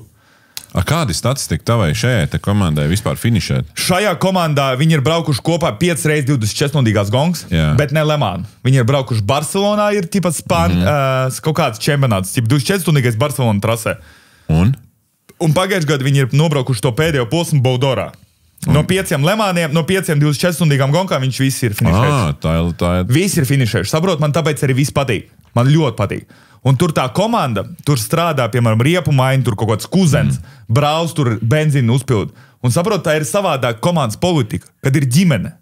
Kādi statistika tavai šajai komandai vispār finišēt? Šajā komandā viņi ir braukuši kopā 5 reizes 24 stundīgās gongs, bet ne Lemānu. Viņi ir braukuši Barcelonā, ir tipa kaut kāds čempionāts, 24 stundīgais Barcelona trasē. Un pagājušajā gadā viņi ir nobraukuši to pēdējo posmu Baudorā. No 5 Lemāniem, no 5 24 stundīgām gongām viņš visi ir finišējuši. Visi ir finišējuši. Saprot, man tāpēc arī viss patīk. Man ļoti patīk. Un tur tā komanda, tur strādā, piemēram, riepu maini, tur kaut kāds kuzens, brauc, tur benzīnu uzpild. Un saprot, tā ir savādāk komandas politika, kad ir ģimene.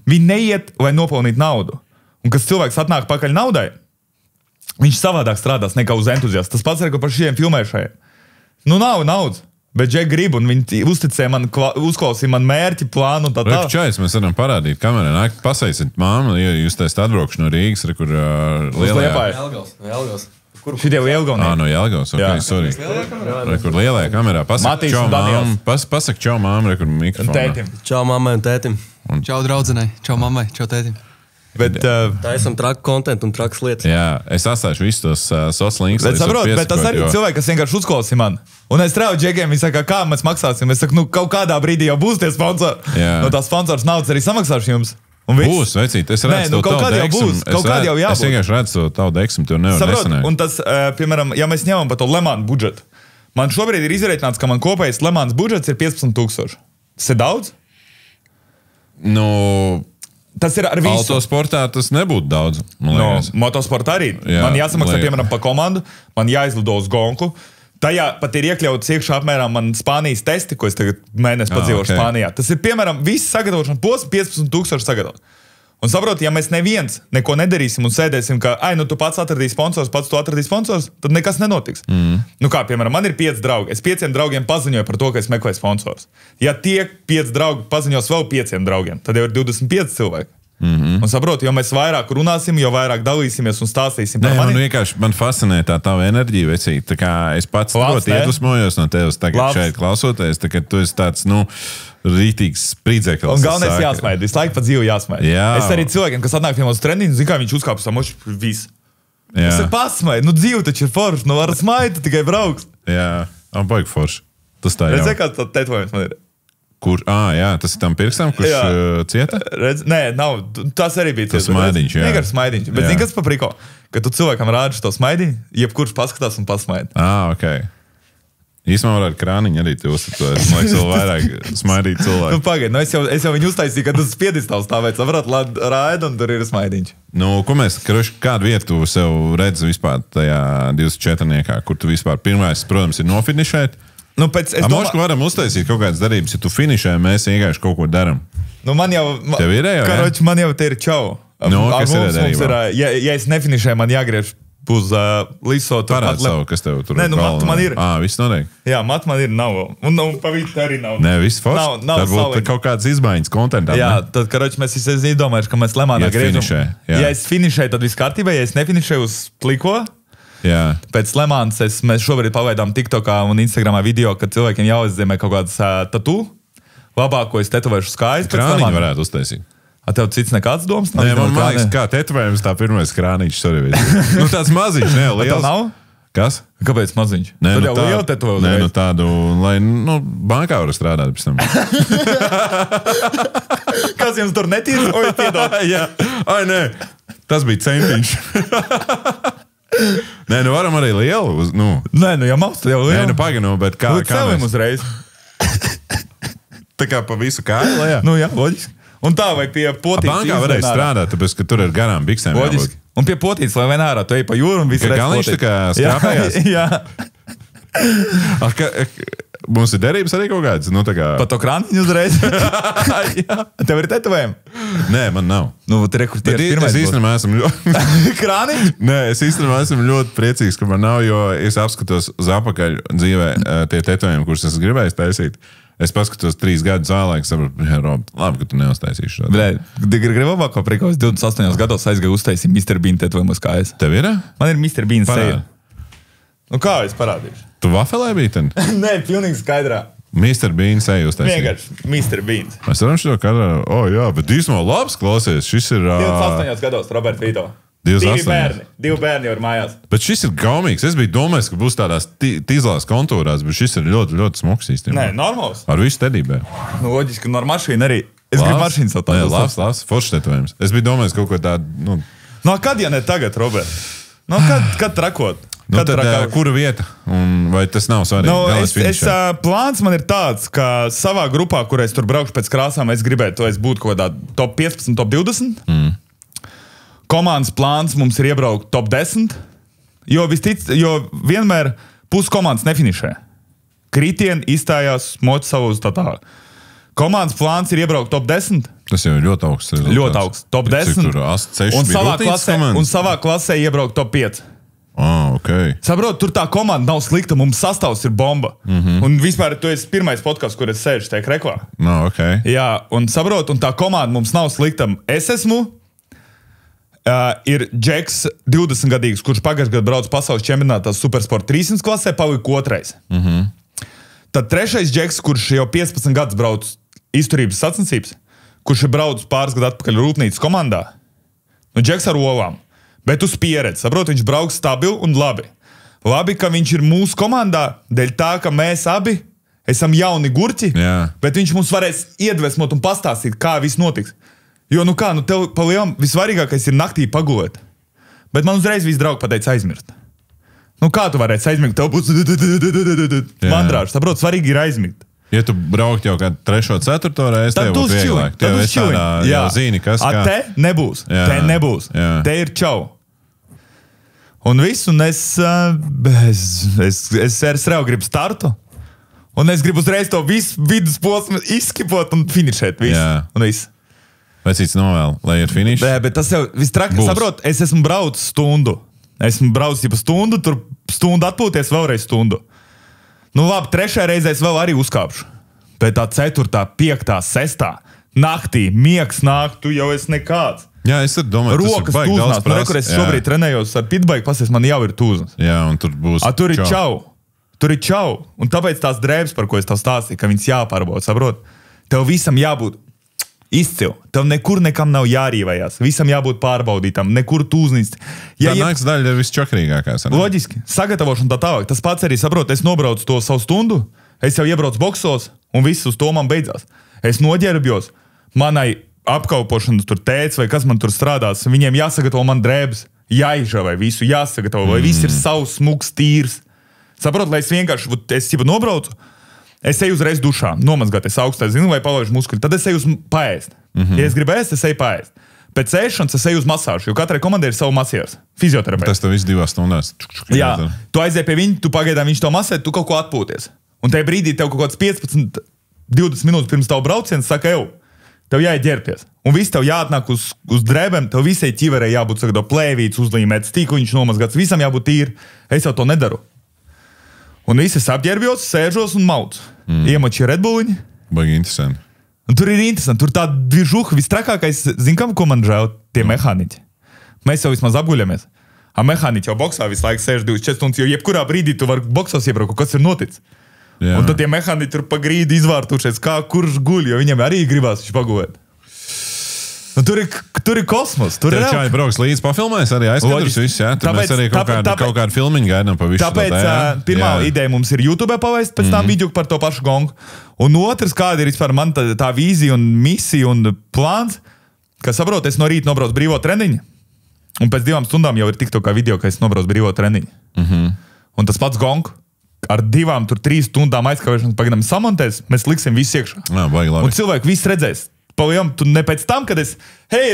Viņi neiet, lai nopelnītu naudu. Un kad cilvēks atnāk pakaļ naudai, viņš savādāk strādās nekā uz entuziastu. Tas pats arī par šiem filmēšajiem. Nu, nav naudas. Bet Džek grib, un viņi uzticēja man, uzklausīja man mērķi, plānu un tā tā. Čais, mēs varam parādīt kamerā. Nāk, pasaisit māmu, ja jūs taisat atbraukšu no Rīgas, kur lielajā... Jelgavs. Šitie Jelgavnī. No Jelgavs, ok, sorry. Kur lielajā kamerā. Pasaka čau māmu, pasaka čau māmu, kur mikrofonā. Tētim. Čau mammai un tētim. Čau draudzenei, čau mammai, čau tētim. Bet, tā esam traku kontentu un trakas lietas. Jā, es atstāšu visus tos soc links. Bet saprot, bet tas arī cilvēki, kas vienkārši uzklausīja man. Un es strāvu Džekiem, viņi saka, kā mēs maksāsim. Es saku, nu kaut kādā brīdī jau būs tie sponsori. No tā sponsors naudas arī samaksāšu jums. Būs, vecīt, es redzu to tavu deksmu. Kaut kādā jau jābūt. Es vienkārši redzu to tavu deksmu, tu nevar nesanāk. Un tas, piemēram, ja mēs ņemam par to Lemānu budžetu, man šobrīd ir izreikināts, ka man kopējais Lemāns budžets ir 15 000. Tas ir daudz? Nu... Tas ir ar visu. Autosportā tas nebūtu daudz. Motosportā arī. Man jāsamaksā, piemēram, pa komandu, man jāizlido uz gonku. Tajā pat ir iekļauts iekšā apmēram man Spānijas testi, ko es tagad mēnesi padzīvošu Spānijā. Tas ir, piemēram, viss sagatavošana posms 15 000 sagatavot. Un saprot, ja mēs neviens neko nedarīsim un sēdēsim, ka, nu tu pats atradīsi sponsors, pats tu atradīsi sponsors, tad nekas nenotiks. Nu kā, piemēram, man ir 5 draugi. Es 5 draugiem paziņoju par to, ka es meklēju sponsors. Ja tie 5 draugi paziņos vēl 5 draugiem, tad jau ir 25 cilvēki. Un saprot, jo mēs vairāk runāsim, jo vairāk dalīsimies un stāstīsim par mani. Man fascinē tā tava enerģija, vecīt. Tā kā es pats ļoti iedvesmojos no tevis tagad šeit klausoties, tā kā tu esi tāds, rītīgs spridzeklis. Un galvenais jāsmaid, visu laiku pa dzīvi jāsmaid. Es arī cilvēkiem, kas atnāk pie mums treniņu, zinu, kā viņš uzkāpus samoši visu. Es ir pasmaid, dzīvi taču ir forši, var smaid, tikai brauks. Jā, baigi forši. Tas tā jau. Redzē, kā tā tetovējums man ir. Kur, jā, tas ir tam pirkstam, kurš cieta? Nē, nav, tas arī bija tas smaidiņš, jā. Vienkārši smaidiņš, bet zini, kas pa priko? Ka tu cilvēkam rādi to smaidiņu, jebkurš paskatās un pasmaid. Ok. Īsumā varētu krāniņu arī te uzstāties. Man liekas, vēl vairāk smaidīt cilvēku. Pagaid, es jau viņu uztaisīju, kad uz piedistāls stāvēt, saprāt, rādi un tur ir smaidiņš. Kādu vietu tu sev redzi vispār tajā 24-niekā, kur tu vispār pirmais, protams, ir nofinišēt? Mošku varam uztaisīt kaut kādas darības, ja tu finišē, mēs vienkārši kaut ko daram. Man jau... Tev ir jau, Karoči, man jau te ir čau. Kas ir darībā? Ja es nefinišēju, man jāgriež uz Lisotu. Parād savu, kas tev tur ir. Nē, matu man ir. Viss notiek. Jā, matu man ir, nav. Un pa vidu arī nav. Nē, viss forši. Varbūt kaut kādas izmaiņas kontentā. Jā, tad, karoči, mēs visi izdomājuši, ka mēs Lemānā griežam. Ja es finišēju, tad viss kārtībā. Ja es nefinišēju uz pliko, pēc Lemānas mēs šobrīd palaidām TikTokā un Instagramā video, kad cilvēkiem jāuzzīmē kaut kāds tatu. Labāko es tetovēšu skaisti. Krāniņu varētu uztaisīt. Tev cits nekāds domas? Nē, man liekas, kā tetovējums tā pirmais krāniņš. Tāds maziņš, ne, liels. Tev nav? Kas? Kāpēc maziņš? Tad jau liela tetovē uzreiz. Nē, tādu, lai, bankā var strādāt pēc tam. Kas jums tur netīrs? Oi, piedod. Jā. Nē, tas bija centiņš. Nē, varam arī lielu. Nē, ja mums tad jau lielu. Nē, pagainu, bet kā mēs? Uzreiz. Tā kā pa visu kāju, lai jā? Jā, loģiski. Un tā, vai pie potītes... Bankā varēja strādāt, tāpēc, ka tur ir garām biksēm. Loģiski. Un pie potītes, lai vien ārā, tu ej pa jūru un visu redz potītes. Kā galniņš tā kā skrāpējās? Jā. Mums ir derības arī kaut kādas? Pa to krāniņu uzreiz? Tev ir tetovējumi? Nē, man nav. Es īstenībā esmu ļoti... Krāniņu? Nē, es īstenībā esmu ļoti priecīgs, ka man nav, jo es apskatos uz apakaļ dzīvē tie tetovējumi, kurus es gribēju taisīt. Es paskatos 3 gadus vēlāk, saprotu, Rob, labi, ka tu neuztaisīši šo. Gribu labāko priko, es 28 gados aizgāju uztaisīt Mr. Bean tetovējumus kājas. Tev ir? Man ir Mr. Bean seja. Kā es parādīšu? Tu vafelē biji ten? Nē, pilnīgi skaidrā. Mr. Bean seja uztaisīt. Vienkārši Mr. Bean. Mēs varam šo kadrā, jā, bet īsumā labs klausies, šis ir... 28 gados, Robert Vito. Divi bērni jau ir mājās. Bet šis ir gaumīgs. Es biju domājis, ka būs tādās tīzlās kontūrās, bet šis ir ļoti, ļoti smuks īstenībā. Nē, normāls. Ar visu tedībē. Nu, loģiski, no ar mašīnu arī. Es gribu mašīnu savu tādu. Labs, foršs tetovējums. Es biju domājis kaut ko tādu, No, kad ja ne tagad, Robert? No, kad trakot? Tad kura vieta? Un vai tas nav svarīgi? Plāns man ir tāds, ka savā grupā, kur es tur braukšu pēc krāsām, es gribētu, es būtu kaut kādā top 15, top 20. Komandas plāns mums ir iebraukt top 10, jo vienmēr pusi komandas nefinišē. Kritieni izstājās, moci savus tā. Komandas plāns ir iebraukt top 10. Tas jau ir ļoti augsts. Ļoti augsts. Top 10. Un savā klasē iebraukt top 5. Okay. Saprot, tur tā komanda nav slikta, mums sastāvs ir bomba. Un vispār tu esi pirmais podcasts, kur es sēžu tiek rekvā. Okay. Jā, un saprot, un tā komanda mums nav slikta. Es esmu... ir Džeks, 20-gadīgs, kurš pagājušajā gadā brauc pasaules čempionātā Supersport 300 klasē, palika 2. Tad 3. Džeks, kurš jau 15 gadus brauc izturības sacensības, kurš ir braucis pāris gadu atpakaļ rūpnīcas komandā. Nu, Džeks ar olām, bet uz pieredzi. Saprot, viņš brauc stabili un labi. Labi, ka viņš ir mūsu komandā, dēļ tā, ka mēs abi esam jauni gurķi, bet viņš mums varēs iedvesmot un pastāstīt, kā viss notiks. Jo, tev palielam visvarīgākais ir naktī pagulēt. Bet man uzreiz viss draugi pateica aizmirst. Kā tu varēsi aizmigt? Tev būs mandrāžs. Saprot, svarīgi ir aizmigt. Ja tu braukt jau kādu 3., 4. reizi, tev būs vieglāk. Tad uz čili. Jā, zini, kas kā. Te nebūs. Te nebūs. Te ir čau. Un viss, un es reāli gribu startu. Un es gribu uzreiz to visu vidusposmu izskipot un finišēt visu. Un viss. Vai cits novēl, lai ir finišs? Bet tas jau viss traki. Saprot, es esmu braucis stundu. Esmu braucis jau stundu, tur stundu atpūties, vēlreiz stundu. Labi, 3. reizē es vēl arī uzkāpšu. Bet tā 4., 5., 6. naktī, miegs nāk, tu jau esi nekāds. Jā, es domāju, rokas tūznās. Kur es šobrīd trenējos ar pitbaiku, pasies, man jau ir tūznas. Jā, un tur būs tur ir čau. Tur ir čau. Un tāpēc tās drēbes, par ko es tev stāstīju, ka viņas jāpārbauda, saprot? Tev visam jābūt izcili. Tev nekur nekam nav jārīvējās. Visam jābūt pārbaudītam. Nekur tūznīts. Tā nāks daļa ir visčakrīgākā. Loģiski. Sagatavošana tā tālāk. Tas pats arī, saprot, es nobraucu to savu stundu, es jau iebraucu boksos, un viss uz to man beidzās. Es noģērbjos. Manai apkalpošanas tur tēts vai kas man tur strādās, viņiem jāsagatavo man drēbes, jāižavai visu, jāsagatavo, vai viss ir savs, smuks, tīrs. Saprot, lai es vienkārši, es nobraucu, es eju uzreiz dušā, nomazgāties augstā, zinu, vai palaižu muskuļi, tad es eju uz paēst. Ja es gribu ēst, es eju paēst. Pēc ēšanas es eju uz masāžu, jo katrai komandai ir savu masieru, fizioterapeits. Tas tev viss 2 stundās. Jā, tu aizies pie viņa, tu pagaidām viņš to masē, tu kaut ko atpūties. Un tajā brīdī tev kaut kāds 15, 20 minūtes pirms tavu braucienu saka, tev jāieģērbties. Un viss tev jāatnāk uz drēbēm, tev visai ķiverē jābūt sagatavo plēvīts, uzlīmēts, tīkuņš nomazgāts, visam jābūt tīri. Es jau to nedaru. Un visi es apģērbjos, sēžos un maucu. Iemoči Red Bulliņi. Baigi interesanti. Un tur ir interesanti. Tur tā dvižuha, vistrakākais, zin, ko man žēl, tie mehāniķi. Mēs jau vismaz apguļamies. Mehāniķi jau boksā visu laiku sēž 24 stundas, jo jebkurā brīdī tu vari boksos iebraukt, kas ir noticis. Jā. Un tad tie mehāniķi tur pa grīdi izvārtušies, kurš guļ, jo viņam arī gribās viņš pagulēt. Nu, tur ir kosmos. Tur ir čāji brauks līdzi pafilmēs, arī aizskaturs viss, jā? Tur mēs arī kaut kādu filmiņu gaidām pa visu. Tāpēc pirmā ideja mums ir YouTube palaist, pēc tam video par to pašu gongu. Un otrs, kāda ir vispār man tā vīzija un misija un plāns, ka saprot, es no rīta nobraucu brīvo treniņu, un pēc 2 stundām jau ir tikto kā video, ka es nobraucu brīvo treniņu. Un tas pats gong, ar 2, 3 stundām aizkavēšanas pagaidām samontēs, mēs liksim visu iekšā. Baigi labi. Un cilvēki viss redzēs. Palielam, tu ne pēc tam, kad es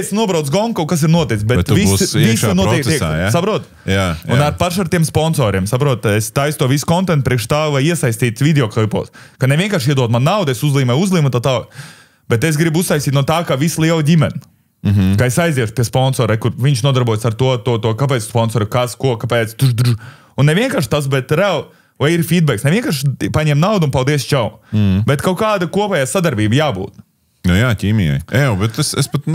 nobraucu gongu, kaut kas ir noticis, bet visu notiek tiek, saprot? Jā. Un ar paši ar tiem sponsoriem, saprot, es taisu to visu kontentu priekš tā, lai iesaistītu video klipos. Ka ne vienkārši iedod man naudu, es uzlīmēju tā. Bet es gribu uzsaistīt no tā, kā visu lielu ģimeni. Ka es aiziešu pie sponsora, kur viņš nodarbojas ar to, kāpēc sponsora, kas, ko, kāpēc. Un ne vienkārši tas, bet reāli, vai ir feedbacks. Ne vienkārši paņem naudu un paldies, čau. Bet kaut kāda kopējā sadarbība jābūt. Nu jā, ķīmijai. Bet es pat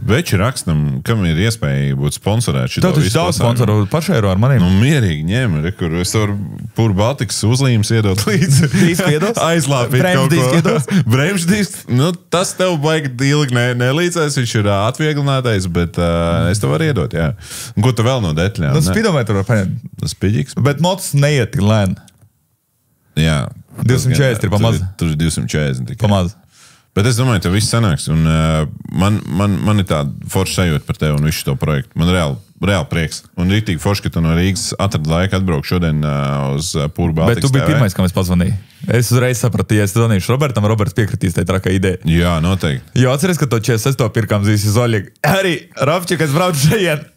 veči rakstam, kam ir iespēja būt sponsorēt šito Tev taču visu daudz pasākumu. sponsoru pašēro ar maniem. Nu, mierīgi ņem, kur es varu Pūr Baltikas uzlīmes iedot līdzi. Disku iedos? Aizlāpīt kaut Bremždisku iedos? ko. Bremždisks, nu, tas tev baigi ilgi nelīdzēs, viņš ir atvieglinātais, bet es tev varu iedot, jā. Un ko tu vēl no detaļām? Nu, spidometru var paņemt. Spīdīgs? Bet motos neiet tik lēni. Jā. 240 ir pamaz. Tur ir 240 tikai. Pamaz. Bet es domāju, tev viss sanāks, un man ir tāda forša sajūta par tevi un visu to projektu. Man reāli prieks. Un rītīgi forši, ka tu no Rīgas atradi laiku atbraukt šodien uz Pūr Baltikas. Bet tu biji TV. pirmais, kam es pazvanīju. Es uzreiz sapratu, ja es zvanīšu Robertam, Roberts piekritīs tai trakā ideja. Jā, noteikti. Jo atceries, ka to 46. pirkām zīsi Zoļīgi. Arī Ravčik, es braucu šajien.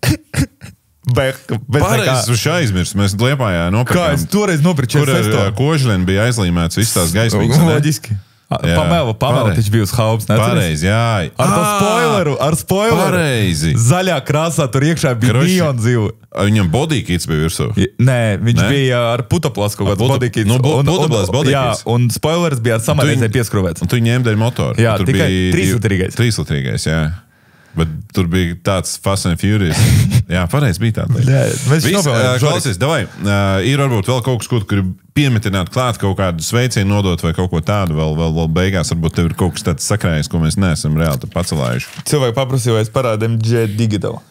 Pareizi, uz aizmirst. Mēs Liepājā Kā nopirkām. es toreiz nopirku Kur 46. ar kožļiem bija aizlīmēts viss tās gaismīgas. ne? Loģiski. Jā. Pamēla Pareizi. taču bija uz haubs. Pareizi, jā. Ar to spoileru, ar spoileru. Pareizi. Zaļā krāsā tur iekšā bija Kroši. neon dzīve. Viņam bodykits bija virsū. Nē, viņš Ne? bija ar putaplas kaut kāds bodykits. Nu, putaplas bodykits. Jā, un spoilers bija ar samaizē pieskrūvēts. Un tu ņēmi dēļ motoru. Jā, Tur tikai bija 3-litrīgais. 3-litrīgais, jā. Bet tur bija tāds Fast and Furious. Jā, pareizi bija tāda. Jā, mēs nopelnījām Klausies, davai. Ir varbūt vēl kaut kas, ko tu gribi piemetināt klāt, kaut kādu sveicienu nodot vai kaut ko tādu vēl beigās. Varbūt tev ir kaut kas tāds sakrājies, ko mēs neesam reāli te pacelājuši. Cilvēki paprasīja, vai es parādu MD Digital.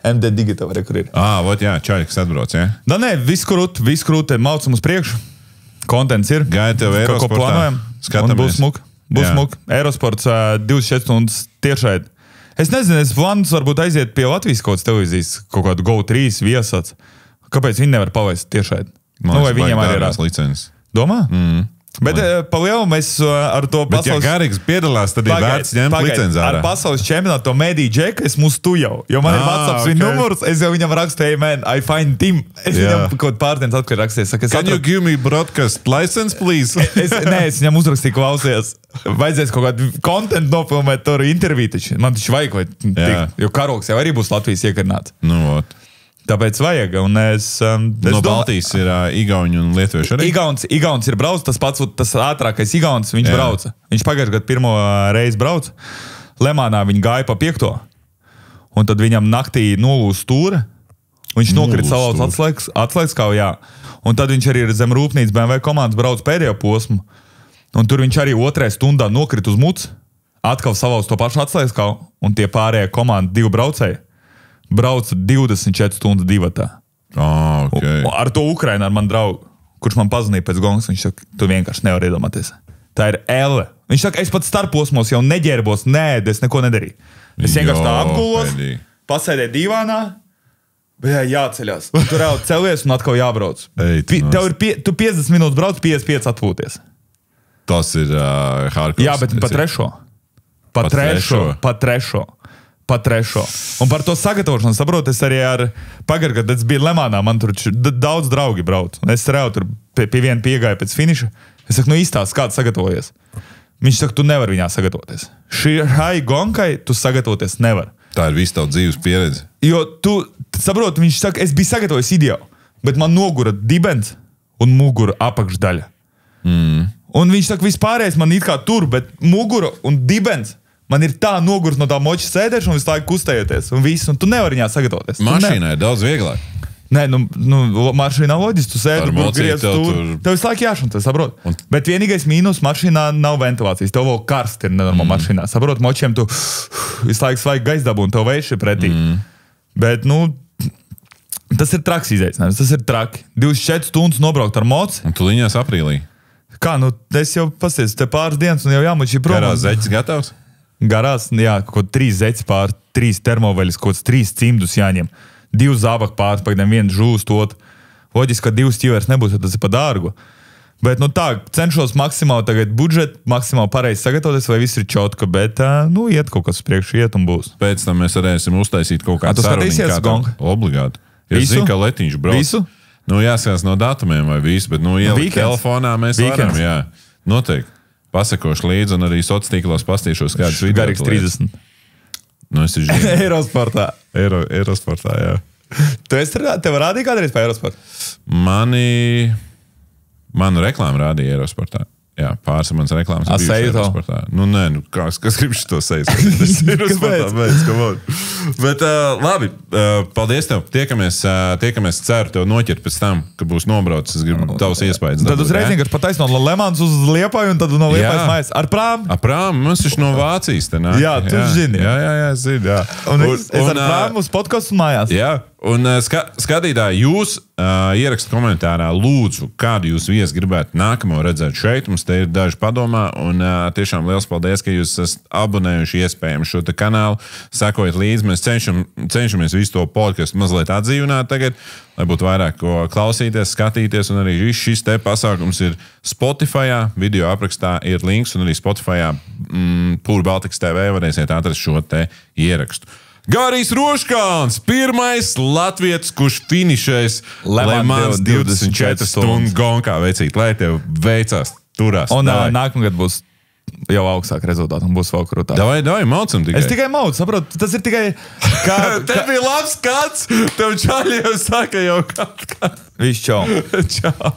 MD Digital, arī kur ir. Vot jā, čaļi, kas atbrauc, jā? Da nē, viss krūt, maucam uz priekšu. Kontents ir. Gaida tev Kaut ko Eurosportā. plānojam. Skatāmies. Un būs smuk. Būs Jā. smuk. Aerosports 24 stundas tiešraidi. Es nezinu, es plānu varbūt aiziet pie Latvijas kaut kādas televīzijas, kaut kādu GO3 viesats. Kāpēc viņi nevar palaist tiešraidi? Nu, vai viņiem arī ir licences? Domā? Bet pa lielu mēs ar to Bet, ja pasaules... Garīgs piedalās, tad ir vērts ņemt licenci Ar ārā. pasaules čempionātu to mediju džeku es mūs tujau. Jo man ir WhatsApp viņa numurs, es jau viņam rakstu, hey man, I find him. Es Jā. viņam kaut pārdienas atklāt rakstīju. Saka, Can you give me broadcast license, please? es viņam uzrakstīju, klausies. Vajadzēs kaut kādu kontentu nofilmēt, tur interviju taču. Man taču vajag, vai Jā. jo karoks jau arī būs Latvijas iekarnāts. Nu, ot. Tāpēc vajag. Un es No Baltijas ir Igauņi un Lietuvieši arī? Igauns ir braucis, tas pats, tas ātrākais Igauns, viņš Jā. brauca. Viņš pagājušajā gadā pirmo reizi brauca. Lemānā viņa gāja pa 5. Un tad viņam naktī nolūza stūra. Viņš nokrita salauts atslēgas kaujā. Un tad viņš arī ir zem rūpnīcas BMW komandas brauc pēdējo posmu. Un tur viņš arī 2. stundā nokrita uz mucu. Atkal salauts to pašu atslēgas kauju. Un tie pārējie komandi 2 braucēji brauca 24 stundas divatā. Okay. Ar to Ukrainu, ar manu draugu, kurš man pazvanīja pēc gongas, viņš saka, tu vienkārši nevari iedomāties. Tā ir elle. Viņš saka, es pat starposmos jau neģērbos, nē, es neko nedarīju. Es vienkārši tā apgulos, Edī. pasēdēju divānā, bet jāceļās. Un tur jau celies un atkal jābrauc. Ej, tu Tev ir tu 50 minūtes brauc, 55 atpūties. Tas ir hardcore. Jā, bet pa trešo. Pa trešo. Un par to sagatavošanu saprotu, es arī ar pagājušajā gadā, es biju Lemānā, man tur daudz draugi brauc. Un es reāli tur pie viena piegāju pēc finiša. Es saku, nu īstās, kāds sagatavojies. Viņš saka, tu nevari viņā sagatavoties. Šai gonkai tu sagatavoties nevar. Tā ir visa tava dzīves pieredze. Jo tu saproti, viņš saka, es biju sagatavojis ideāli, bet man nogura dibens un mugura apakšdaļa. Un viņš saka, vispārējais man it kā tur, bet mugura un dibens man ir tā nogurs no tā moča sēdēšana un visu laiku kustējoties. Un viss, un tu nevari viņā sagatavoties. Mašīnā ir daudz vieglāk. Nē, mašīnā loģiski, tu sēdi, Ar tur mocīti griez tev tur. tur- Tev visu laiku jāšana, tu saproti. Bet vienīgais mīnus mašīnā nav ventilācijas. Tev vēl karsti ir nenormāli mašīnā. Saproti, močiem tu visu laiku svaigu gaisdabu un tev vējš ir pretī. Bet, tas ir traks izaicinājums. Tas ir traki. 24 stundas nobraukt ar moci. Un tu liņās aprīlī. Kā, es jau pasties, te pāris dienas un jau jāmuči prom. Garās zeķis gatavs? Garās, jā, kaut 3 zeķis pār, 3 termoveļas, kaut 3 cimdus jāņem, 2 zābaku pār, pagaidām 1 žūst, ot. Loģiski, ka 2 stīvērs nebūs, jo tas ir pa dārgu. Bet, tā, cenšos maksimāli tagad budžetu, maksimāli pareizi sagatavoties, vai viss ir čotka, bet, iet kaut kas priekš, iet un būs. Pēc tam mēs varēsim uztaisīt kaut kādu tu skatīsies Gongu? Obligāti. Es Visu? zinu, ka Letiņš brauc. Visu? Jāskatās no datumiem vai visu, bet, ielikt Weekends. telefonā mēs Weekends. varam, jā. Noteikti. Pasekošu līdzi un arī sociālos tīklos pastīšos kādas video. Garīgs 30. Es ir žīm. Eirosportā. Eurosportā, jā. Tev rādīja kādreiz pa Eirosportā? Manu reklāmu rādīja Eurosportā. Jā, pāris manas reklāmas. A, seju to? Nu, nē, kas grib šo seju? Bet labi, paldies tev. Tiekamies ceru tev noķert pēc tam, kad būs nobraucis. Es gribu tavs iespējas. Tad uzreiz vienkārši pataisnot no Lemans uz Liepāju un tad no Liepājas mājas. Ar prām? Ar prām, mums viņš no Vācijas te nāk. Jā, tu zini. Jā, zini, jā. Un es ar prām uz podcastu mājās. Jā. Un skatītāji, jūs ierakst komentārā lūdzu, kādu jūs viesi gribētu nākamo redzēt šeit. Mums te ir daži padomā, un tiešām liels paldies, ka jūs esat abonējuši iespējami šo te kanālu. Sekojat līdzi, mēs cenšamies visu to podcastu mazliet atdzīvināt tagad, lai būtu vairāk ko klausīties, skatīties, un arī šis te pasākums ir Spotifyā, video aprakstā ir links, un arī Spotifyā Pūra Baltikas TV varēsiet atrast šo te ierakstu. Gārijs Roškāns, pirmais latvietis, kurš finišēs Le Mans 24 stundu gonkā veicīt, lai tev veicās, turās. Un nākamgad būs jau augstāk rezultāti un būs vēl krūtāk. Davai, maucam tikai. Es tikai maucu, saprotu, tas ir tikai... Tev bija labs skats, tev čaļi jau saka jau kāds. Viss čau. Čau.